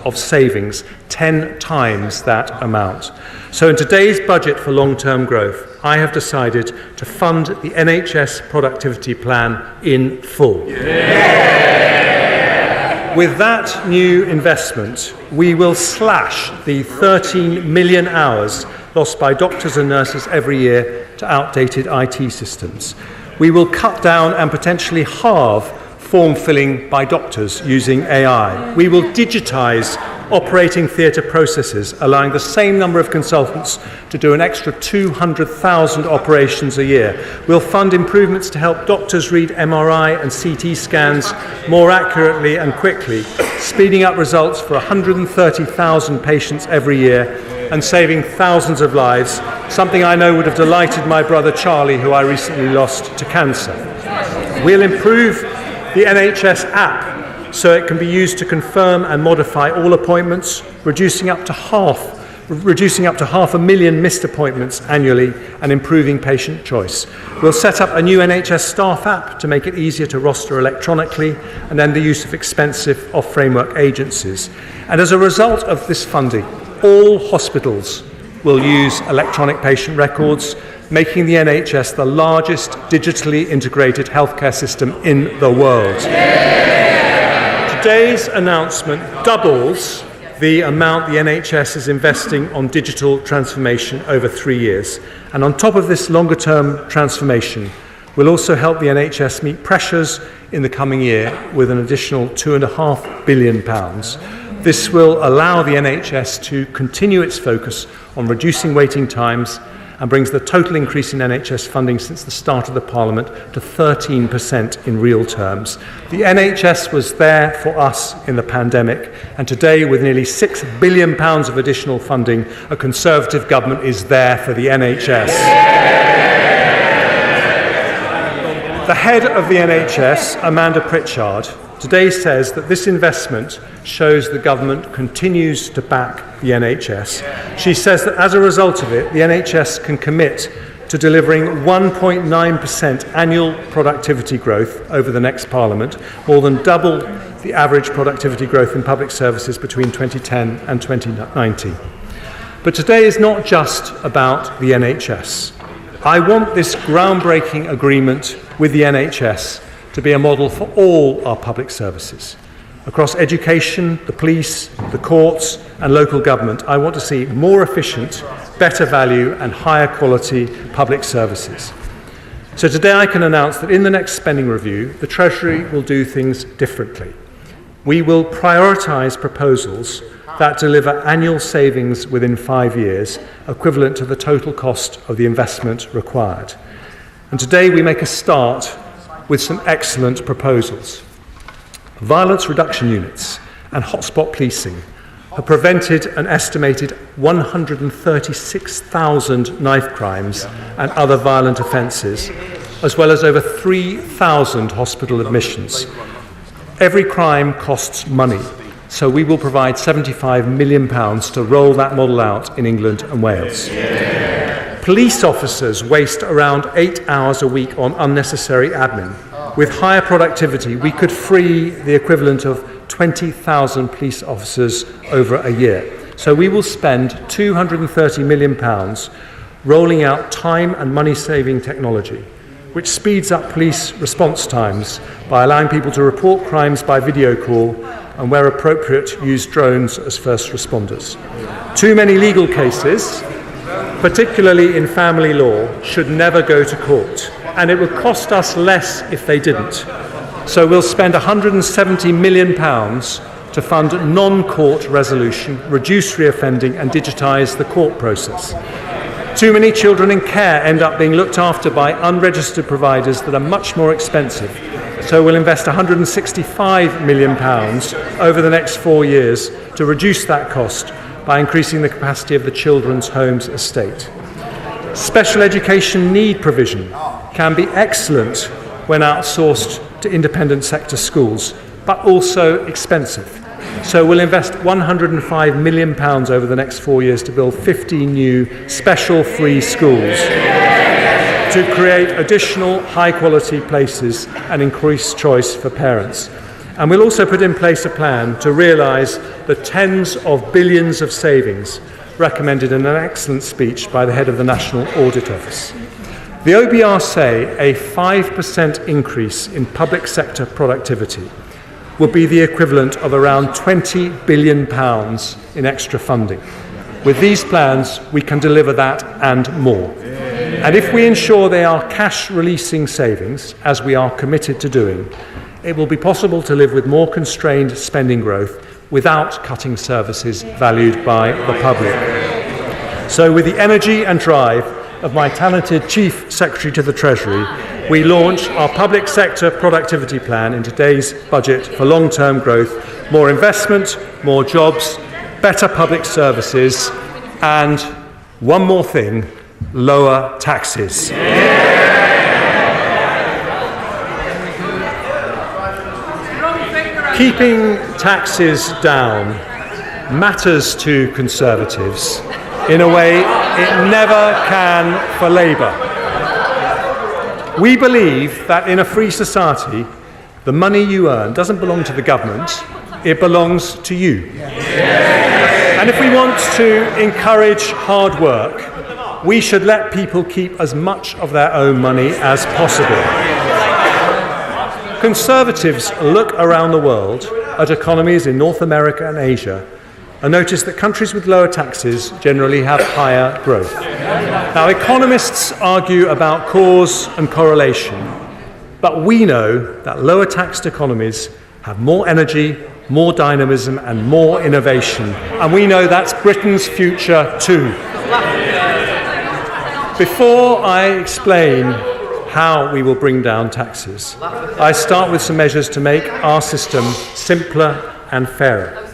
of savings, 10 times that amount. So in today's budget for long-term growth, I have decided to fund the NHS productivity plan in full. With that new investment, we will slash the 13 million hours lost by doctors and nurses every year to outdated IT systems. We will cut down and potentially halve form filling by doctors using AI. We will digitise operating theatre processes, allowing the same number of consultants to do an extra 200,000 operations a year. We'll fund improvements to help doctors read MRI and CT scans more accurately and quickly, speeding up results for 130,000 patients every year and saving thousands of lives, something I know would have delighted my brother Charlie, who I recently lost to cancer. We'll improve the NHS app so it can be used to confirm and modify all appointments, reducing up to half 500,000 missed appointments annually and improving patient choice. We'll set up a new NHS staff app to make it easier to roster electronically and end the use of expensive off-framework agencies. And as a result of this funding, all hospitals will use electronic patient records, making the NHS the largest digitally integrated healthcare system in the world. Today's announcement doubles the amount the NHS is investing on digital transformation over 3 years. And on top of this longer-term transformation, we'll also help the NHS meet pressures in the coming year with an additional £2.5 billion. This will allow the NHS to continue its focus on reducing waiting times and brings the total increase in NHS funding since the start of the Parliament to 13% in real terms. The NHS was there for us in the pandemic, and today, with nearly £6 billion of additional funding, a Conservative government is there for the NHS. The head of the NHS, Amanda Pritchard, today says that this investment shows the government continues to back the NHS. She says that as a result of it, the NHS can commit to delivering 1.9% annual productivity growth over the next Parliament, more than double the average productivity growth in public services between 2010 and 2019. But today is not just about the NHS. I want this groundbreaking agreement with the NHS to be a model for all our public services. Across education, the police, the courts and local government, I want to see more efficient, better value and higher quality public services. So today I can announce that in the next spending review, the Treasury will do things differently. We will prioritise proposals that deliver annual savings within 5 years, equivalent to the total cost of the investment required. And today we make a start with some excellent proposals. Violence reduction units and hotspot policing have prevented an estimated 136,000 knife crimes and other violent offences, as well as over 3,000 hospital admissions. Every crime costs money, so we will provide £75 million to roll that model out in England and Wales. Police officers waste around 8 hours a week on unnecessary admin. With higher productivity, we could free the equivalent of 20,000 police officers over a year. So we will spend £230 million rolling out time and money-saving technology, which speeds up police response times by allowing people to report crimes by video call and, where appropriate, use drones as first responders. Too many legal cases, particularly in family law, should never go to court, and it would cost us less if they didn't. So we'll spend £170 million to fund non-court resolution, reduce reoffending and digitise the court process. Too many children in care end up being looked after by unregistered providers that are much more expensive. So we'll invest £165 million over the next 4 years to reduce that cost by increasing the capacity of the Children's Homes estate. Special education need provision can be excellent when outsourced to independent sector schools, but also expensive. So we'll invest £105 million over the next 4 years to build 50 new special free schools to create additional high-quality places and increase choice for parents. And we'll also put in place a plan to realise the tens of billions of savings recommended in an excellent speech by the head of the National Audit Office. The OBR say a 5% increase in public sector productivity would be the equivalent of around £20 billion in extra funding. With these plans, we can deliver that and more. And if we ensure they are cash-releasing savings, as we are committed to doing, it will be possible to live with more constrained spending growth without cutting services valued by the public. So with the energy and drive of my talented Chief Secretary to the Treasury, we launch our public sector productivity plan in today's budget for long-term growth, more investment, more jobs, better public services, and one more thing, lower taxes. Keeping taxes down matters to Conservatives in a way it never can for Labour. We believe that in a free society, the money you earn doesn't belong to the government, it belongs to you. And if we want to encourage hard work, we should let people keep as much of their own money as possible. Conservatives look around the world at economies in North America and Asia and notice that countries with lower taxes generally have higher growth. Now, economists argue about cause and correlation, but we know that lower taxed economies have more energy, more dynamism and more innovation, and we know that's Britain's future too. Before I explain how we will bring down taxes, I start with some measures to make our system simpler and fairer.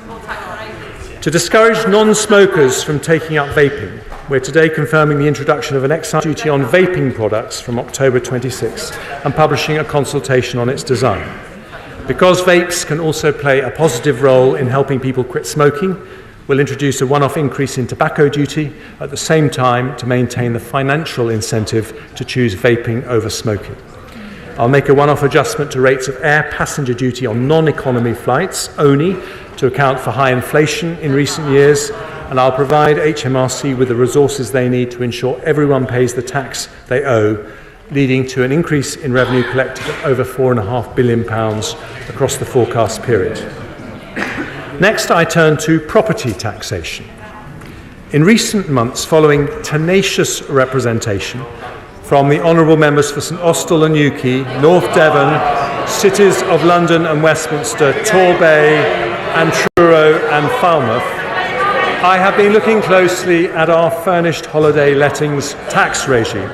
To discourage non-smokers from taking up vaping, we're today confirming the introduction of an excise duty on vaping products from October 26 and publishing a consultation on its design. Because vapes can also play a positive role in helping people quit smoking, we'll introduce a one-off increase in tobacco duty at the same time to maintain the financial incentive to choose vaping over smoking. I'll make a one-off adjustment to rates of air passenger duty on non-economy flights only to account for high inflation in recent years, and I'll provide HMRC with the resources they need to ensure everyone pays the tax they owe, leading to an increase in revenue collected of over £4.5 billion across the forecast period. Next, I turn to property taxation. In recent months, following tenacious representation from the honourable members for St Austell and Newquay, North Devon, cities of London and Westminster, Torbay and Truro and Falmouth, I have been looking closely at our furnished holiday lettings tax regime.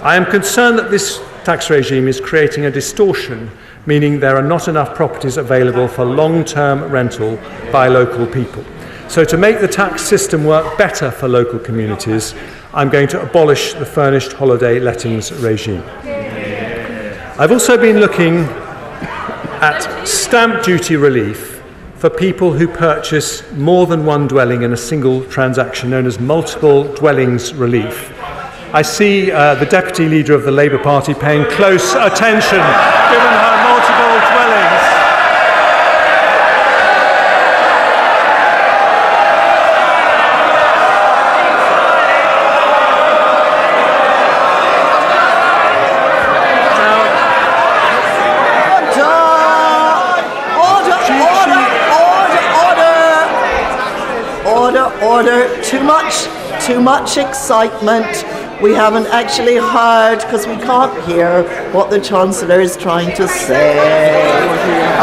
I am concerned that this tax regime is creating a distortion, meaning there are not enough properties available for long-term rental by local people. So to make the tax system work better for local communities, I'm going to abolish the furnished holiday lettings regime. I've also been looking at stamp duty relief for people who purchase more than one dwelling in a single transaction, known as multiple dwellings relief. I see the Deputy Leader of the Labour Party paying close attention, given her multiple dwellings. Order. Too much excitement. We haven't actually heard, because we can't hear what the Chancellor is trying to say.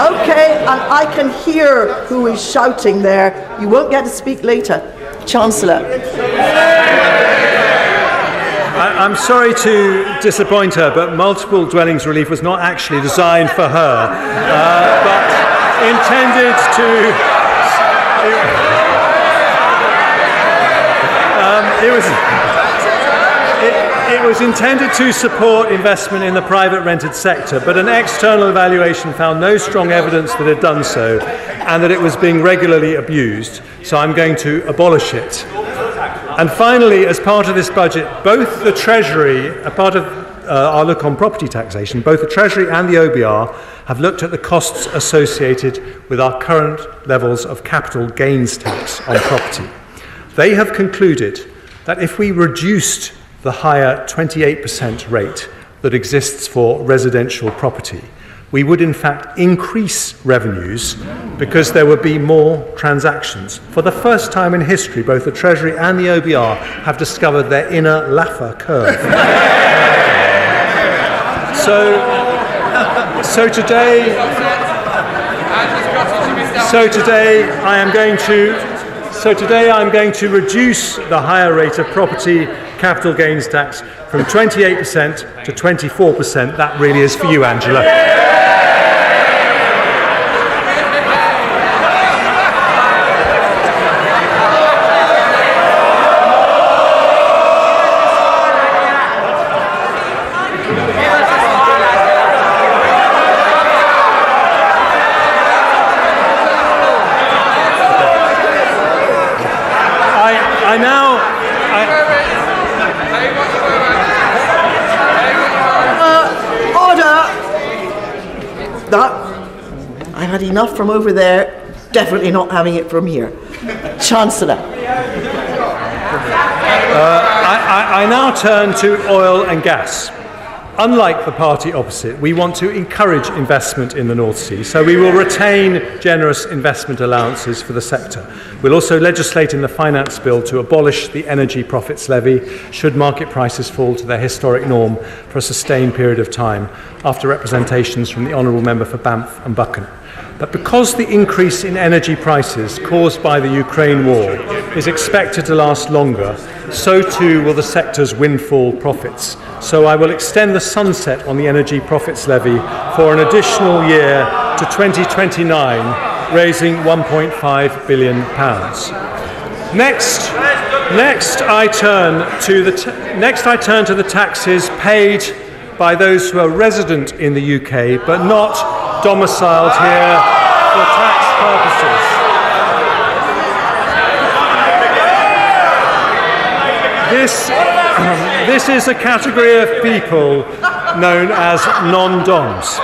Okay, and I can hear who is shouting there. You won't get to speak later. Chancellor. I'm sorry to disappoint her, but multiple dwellings relief was not actually designed for her, but intended to... It was intended to support investment in the private rented sector, but an external evaluation found no strong evidence that it had done so and that it was being regularly abused, so I'm going to abolish it. And finally, as part of this budget, both the Treasury, a part of our look on property taxation, both the Treasury and the OBR have looked at the costs associated with our current levels of capital gains tax on property. They have concluded that if we reduced the higher 28% rate that exists for residential property, we would in fact increase revenues because there would be more transactions. For the first time in history, both the Treasury and the OBR have discovered their inner Laffer curve. So today I'm going to reduce the higher rate of property capital gains tax from 28% to 24%. That really is for you, Angela. I had enough from over there, definitely not having it from here. Chancellor. I now turn to oil and gas. Unlike the party opposite, we want to encourage investment in the North Sea, so we will retain generous investment allowances for the sector. We'll also legislate in the Finance Bill to abolish the energy profits levy should market prices fall to their historic norm for a sustained period of time, after representations from the Honourable Member for Banff and Buchan. But because the increase in energy prices caused by the Ukraine war is expected to last longer, so too will the sector's windfall profits. So I will extend the sunset on the energy profits levy for an additional year to 2029, raising £1.5 billion. Next I turn to the taxes paid by those who are resident in the UK but not domiciled here for tax purposes. This is a category of people known as non-doms.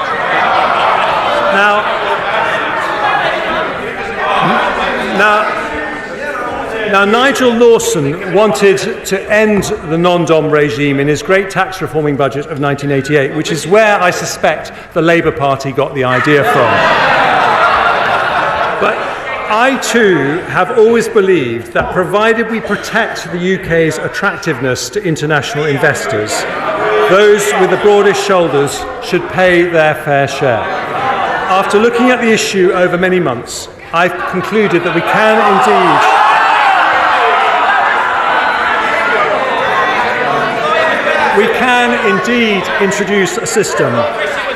Now, Nigel Lawson wanted to end the non-dom regime in his great tax reforming budget of 1988, which is where I suspect the Labour Party got the idea from. But I too have always believed that provided we protect the UK's attractiveness to international investors, those with the broadest shoulders should pay their fair share. After looking at the issue over many months, I've concluded that we can indeed introduce a system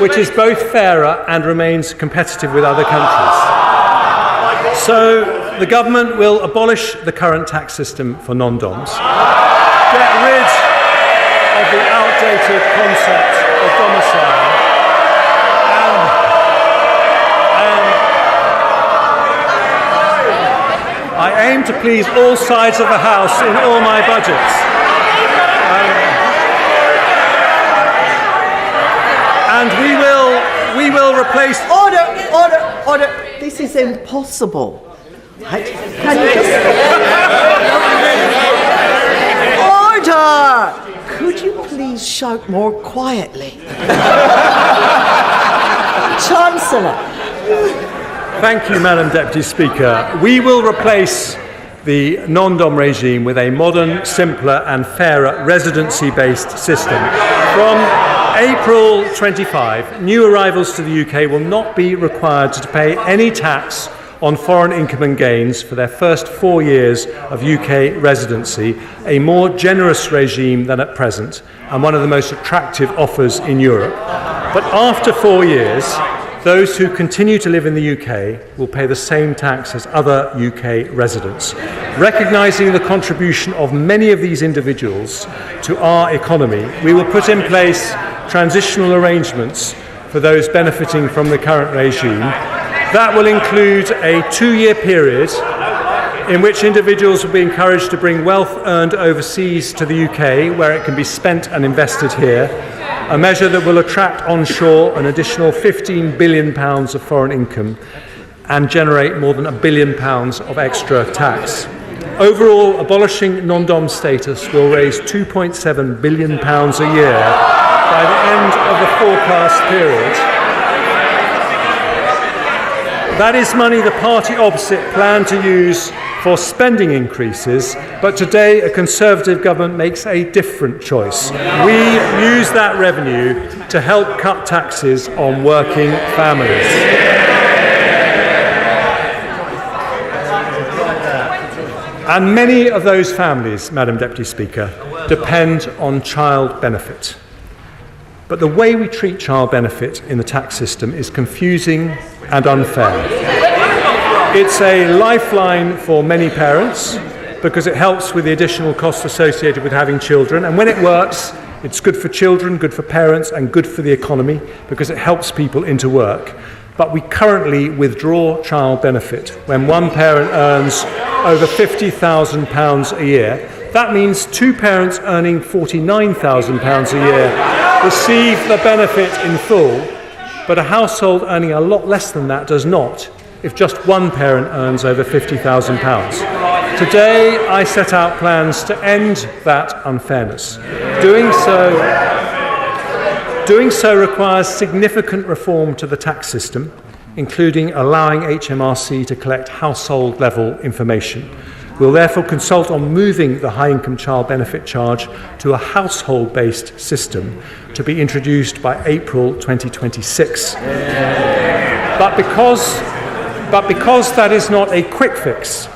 which is both fairer and remains competitive with other countries. So the government will abolish the current tax system for non-doms, get rid of the outdated concept of domicile, and I aim to please all sides of the House in all my budgets. And we will replace... Order! This is impossible. Can you just... Order! Could you please shout more quietly? Chancellor. Thank you, Madam Deputy Speaker. We will replace the non-dom regime with a modern, simpler and fairer residency-based system. From April 25, new arrivals to the UK will not be required to pay any tax on foreign income and gains for their first 4 years of UK residency, a more generous regime than at present, and one of the most attractive offers in Europe. But after 4 years, those who continue to live in the UK will pay the same tax as other UK residents. Recognising the contribution of many of these individuals to our economy, we will put in place transitional arrangements for those benefiting from the current regime. That will include a 2-year period in which individuals will be encouraged to bring wealth earned overseas to the UK, where it can be spent and invested here, a measure that will attract onshore an additional £15 billion of foreign income and generate more than £1 billion of extra tax. Overall, abolishing non-dom status will raise £2.7 billion a year by the end of the forecast period. That is money the party opposite planned to use for spending increases, but today a Conservative government makes a different choice. We use that revenue to help cut taxes on working families. And many of those families, Madam Deputy Speaker, depend on child benefit. But the way we treat child benefit in the tax system is confusing and unfair. It's a lifeline for many parents because it helps with the additional costs associated with having children, and when it works, it's good for children, good for parents, and good for the economy because it helps people into work. But we currently withdraw child benefit when one parent earns over £50,000 a year. That means two parents earning £49,000 a year receive the benefit in full, but a household earning a lot less than that does not, if just one parent earns over £50,000. Today, I set out plans to end that unfairness. Doing so requires significant reform to the tax system, including allowing HMRC to collect household-level information. We'll therefore consult on moving the high-income child benefit charge to a household-based system to be introduced by April 2026. But because that is not a quick fix,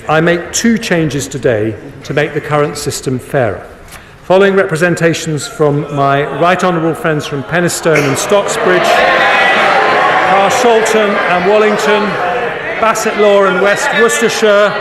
I make two changes today to make the current system fairer. Following representations from my right honourable friends from Penistone and Stocksbridge, Carshalton and Wallington, Bassetlaw and West Worcestershire,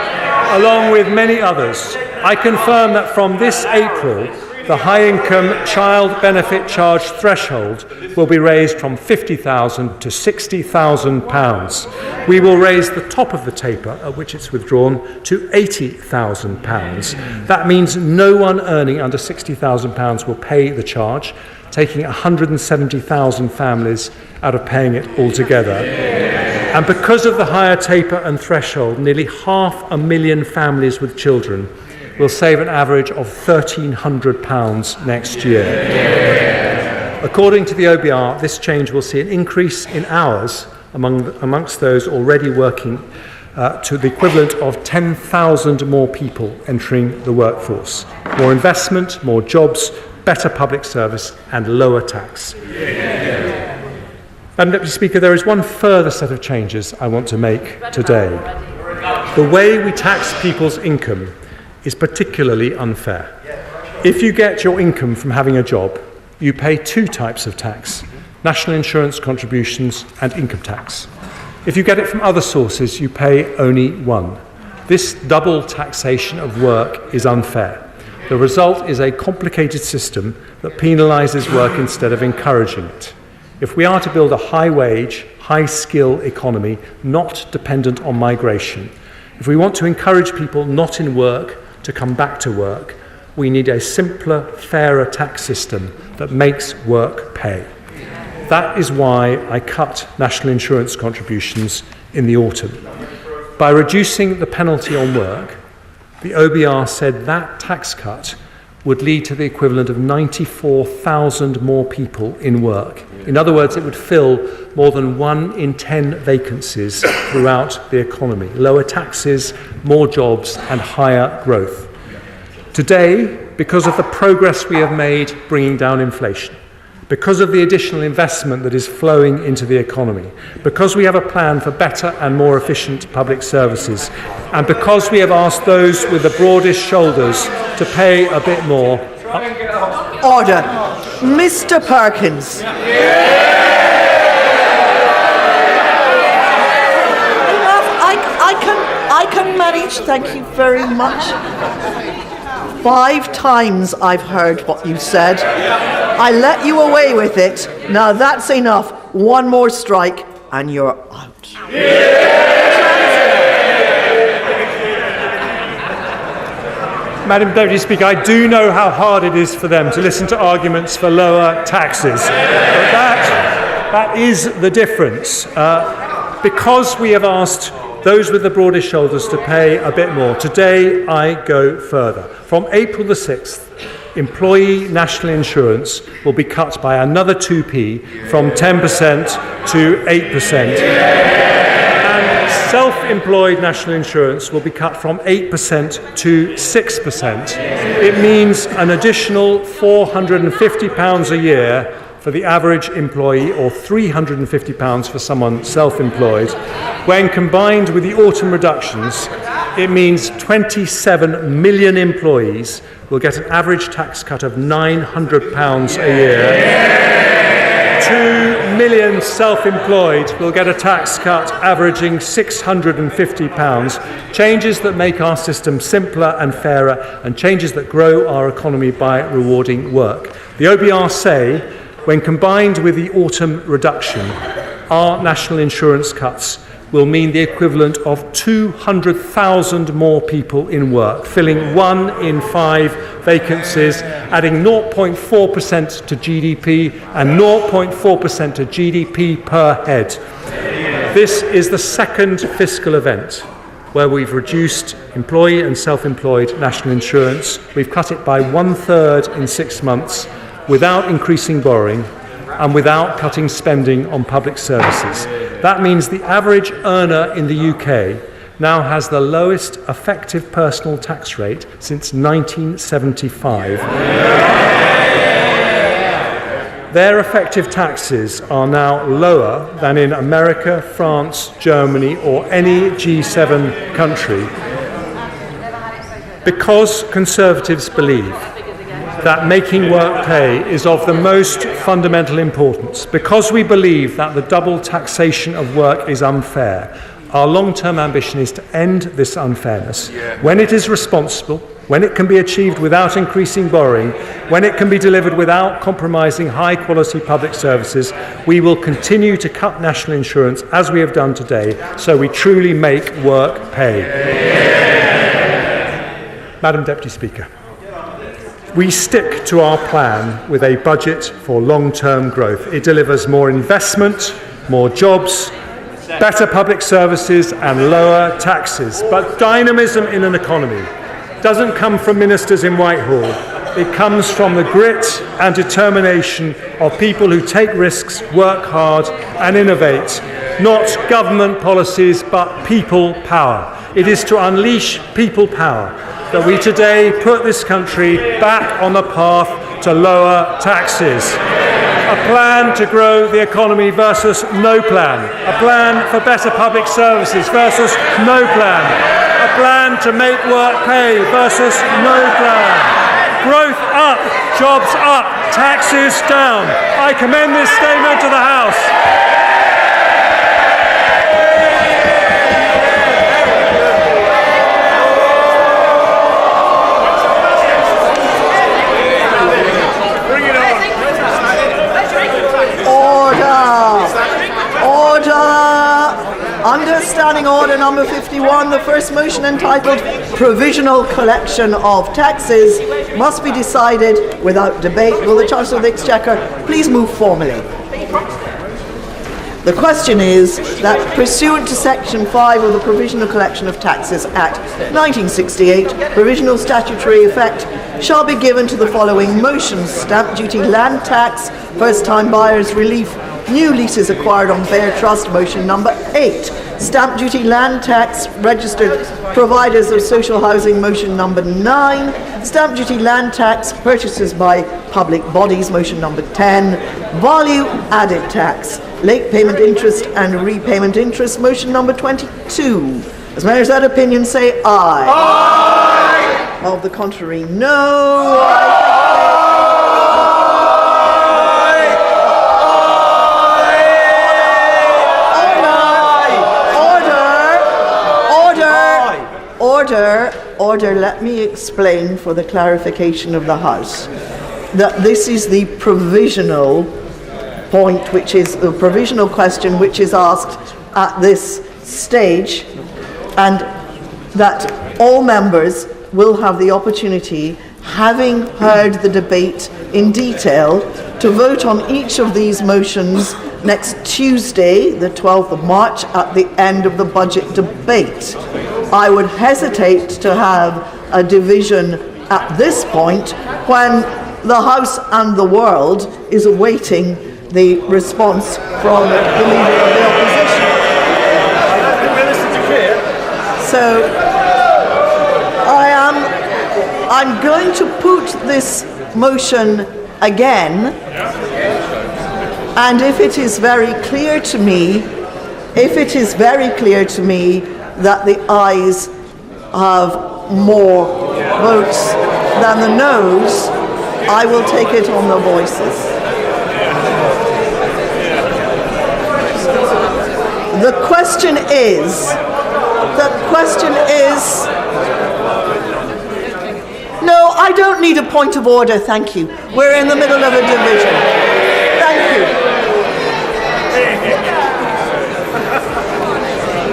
along with many others, I confirm that from this April, the high-income child benefit charge threshold will be raised from £50,000 to £60,000. We will raise the top of the taper at which it's withdrawn to £80,000. That means no one earning under £60,000 will pay the charge, taking 170,000 families out of paying it altogether. And because of the higher taper and threshold, nearly 500,000 families with children will save an average of £1,300 next year. According to the OBR, this change will see an increase in hours amongst those already working to the equivalent of 10,000 more people entering the workforce. More investment, more jobs, better public service and lower tax. Madam Deputy Speaker, there is one further set of changes I want to make today. The way we tax people's income is particularly unfair. If you get your income from having a job, you pay two types of tax: national insurance contributions and income tax. If you get it from other sources, you pay only one. This double taxation of work is unfair. The result is a complicated system that penalises work instead of encouraging it. If we are to build a high-wage, high-skill economy not dependent on migration, if we want to encourage people not in work to come back to work, we need a simpler, fairer tax system that makes work pay. That is why I cut national insurance contributions in the autumn. By reducing the penalty on work, the OBR said that tax cut would lead to the equivalent of 94,000 more people in work. In other words, it would fill more than 1 in 10 vacancies throughout the economy. Lower taxes, more jobs, and higher growth. Today, because of the progress we have made bringing down inflation, because of the additional investment that is flowing into the economy, because we have a plan for better and more efficient public services, and because we have asked those with the broadest shoulders to pay a bit more. Order. Mr. Perkins. I can manage, thank you very much. 5 times I've heard what you said. I let you away with it. Now that's enough. One more strike and you're out. Madam Deputy Speaker, I do know how hard it is for them to listen to arguments for lower taxes. But that is the difference. Because we have asked those with the broadest shoulders to pay a bit more, today I go further. From April the 6th, employee national insurance will be cut by another 2p from 10% to 8%. And self-employed national insurance will be cut from 8% to 6%. It means an additional £450 a year for the average employee, or £350 for someone self-employed. When combined with the autumn reductions, it means 27 million employees will get an average tax cut of £900 a year. 2 million self-employed will get a tax cut averaging £650. Changes that make our system simpler and fairer, and changes that grow our economy by rewarding work. The OBR say, when combined with the autumn reduction, our national insurance cuts will mean the equivalent of 200,000 more people in work, filling 1 in 5 vacancies, adding 0.4% to GDP and 0.4% to GDP per head. This is the second fiscal event where we've reduced employee and self-employed national insurance. We've cut it by 1/3 in 6 months, without increasing borrowing and without cutting spending on public services. That means the average earner in the UK now has the lowest effective personal tax rate since 1975. Their effective taxes are now lower than in America, France, Germany, or any G7 country, because Conservatives believe that making work pay is of the most fundamental importance. Because we believe that the double taxation of work is unfair, our long-term ambition is to end this unfairness. When it is responsible, when it can be achieved without increasing borrowing, when it can be delivered without compromising high-quality public services, we will continue to cut national insurance as we have done today, so we truly make work pay. Madam Deputy Speaker, we stick to our plan with a budget for long-term growth. It delivers more investment, more jobs, better public services and lower taxes. But dynamism in an economy doesn't come from ministers in Whitehall. It comes from the grit and determination of people who take risks, work hard and innovate. Not government policies, but people power. It is to unleash people power that we today put this country back on the path to lower taxes. A plan to grow the economy versus no plan. A plan for better public services versus no plan. A plan to make work pay versus no plan. Growth up, jobs up, taxes down. I commend this statement to the House. Understanding Order number 51, the first motion entitled Provisional Collection of Taxes must be decided without debate. Will the Chancellor of the Exchequer please move formally? The question is that pursuant to Section 5 of the Provisional Collection of Taxes Act 1968, provisional statutory effect shall be given to the following motions: stamp duty, land tax, first-time buyers relief, new leases acquired on bare trust, motion number 8. Stamp duty, land tax, registered providers of social housing, motion number 9. Stamp duty, land tax, purchases by public bodies, motion number 10. Value added tax, late payment interest and repayment interest, motion number 22. As members of that opinion say aye. Aye. Of the contrary, no. Order, let me explain for the clarification of the House that this is the provisional point, which is the provisional question which is asked at this stage, and that all members will have the opportunity, having heard the debate in detail, to vote on each of these motions next Tuesday, the 12th of March, at the end of the budget debate. I would hesitate to have a division at this point when the House and the world is awaiting the response from the Leader of the Opposition. So I'm going to put this motion again, and if it is very clear to me that the ayes have more votes than the noes, I will take it on the voices. The question is, no, I don't need a point of order, thank you. We're in the middle of a division. Thank you.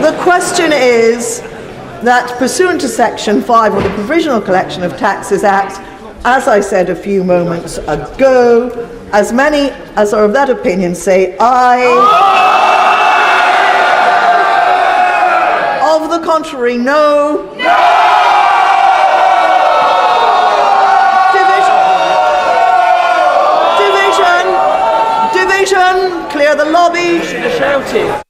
The question is that, pursuant to Section 5 of the Provisional Collection of Taxes Act, as I said a few moments ago, as many as are of that opinion say aye. Of the contrary, no. Division. Clear the lobby. Shouting.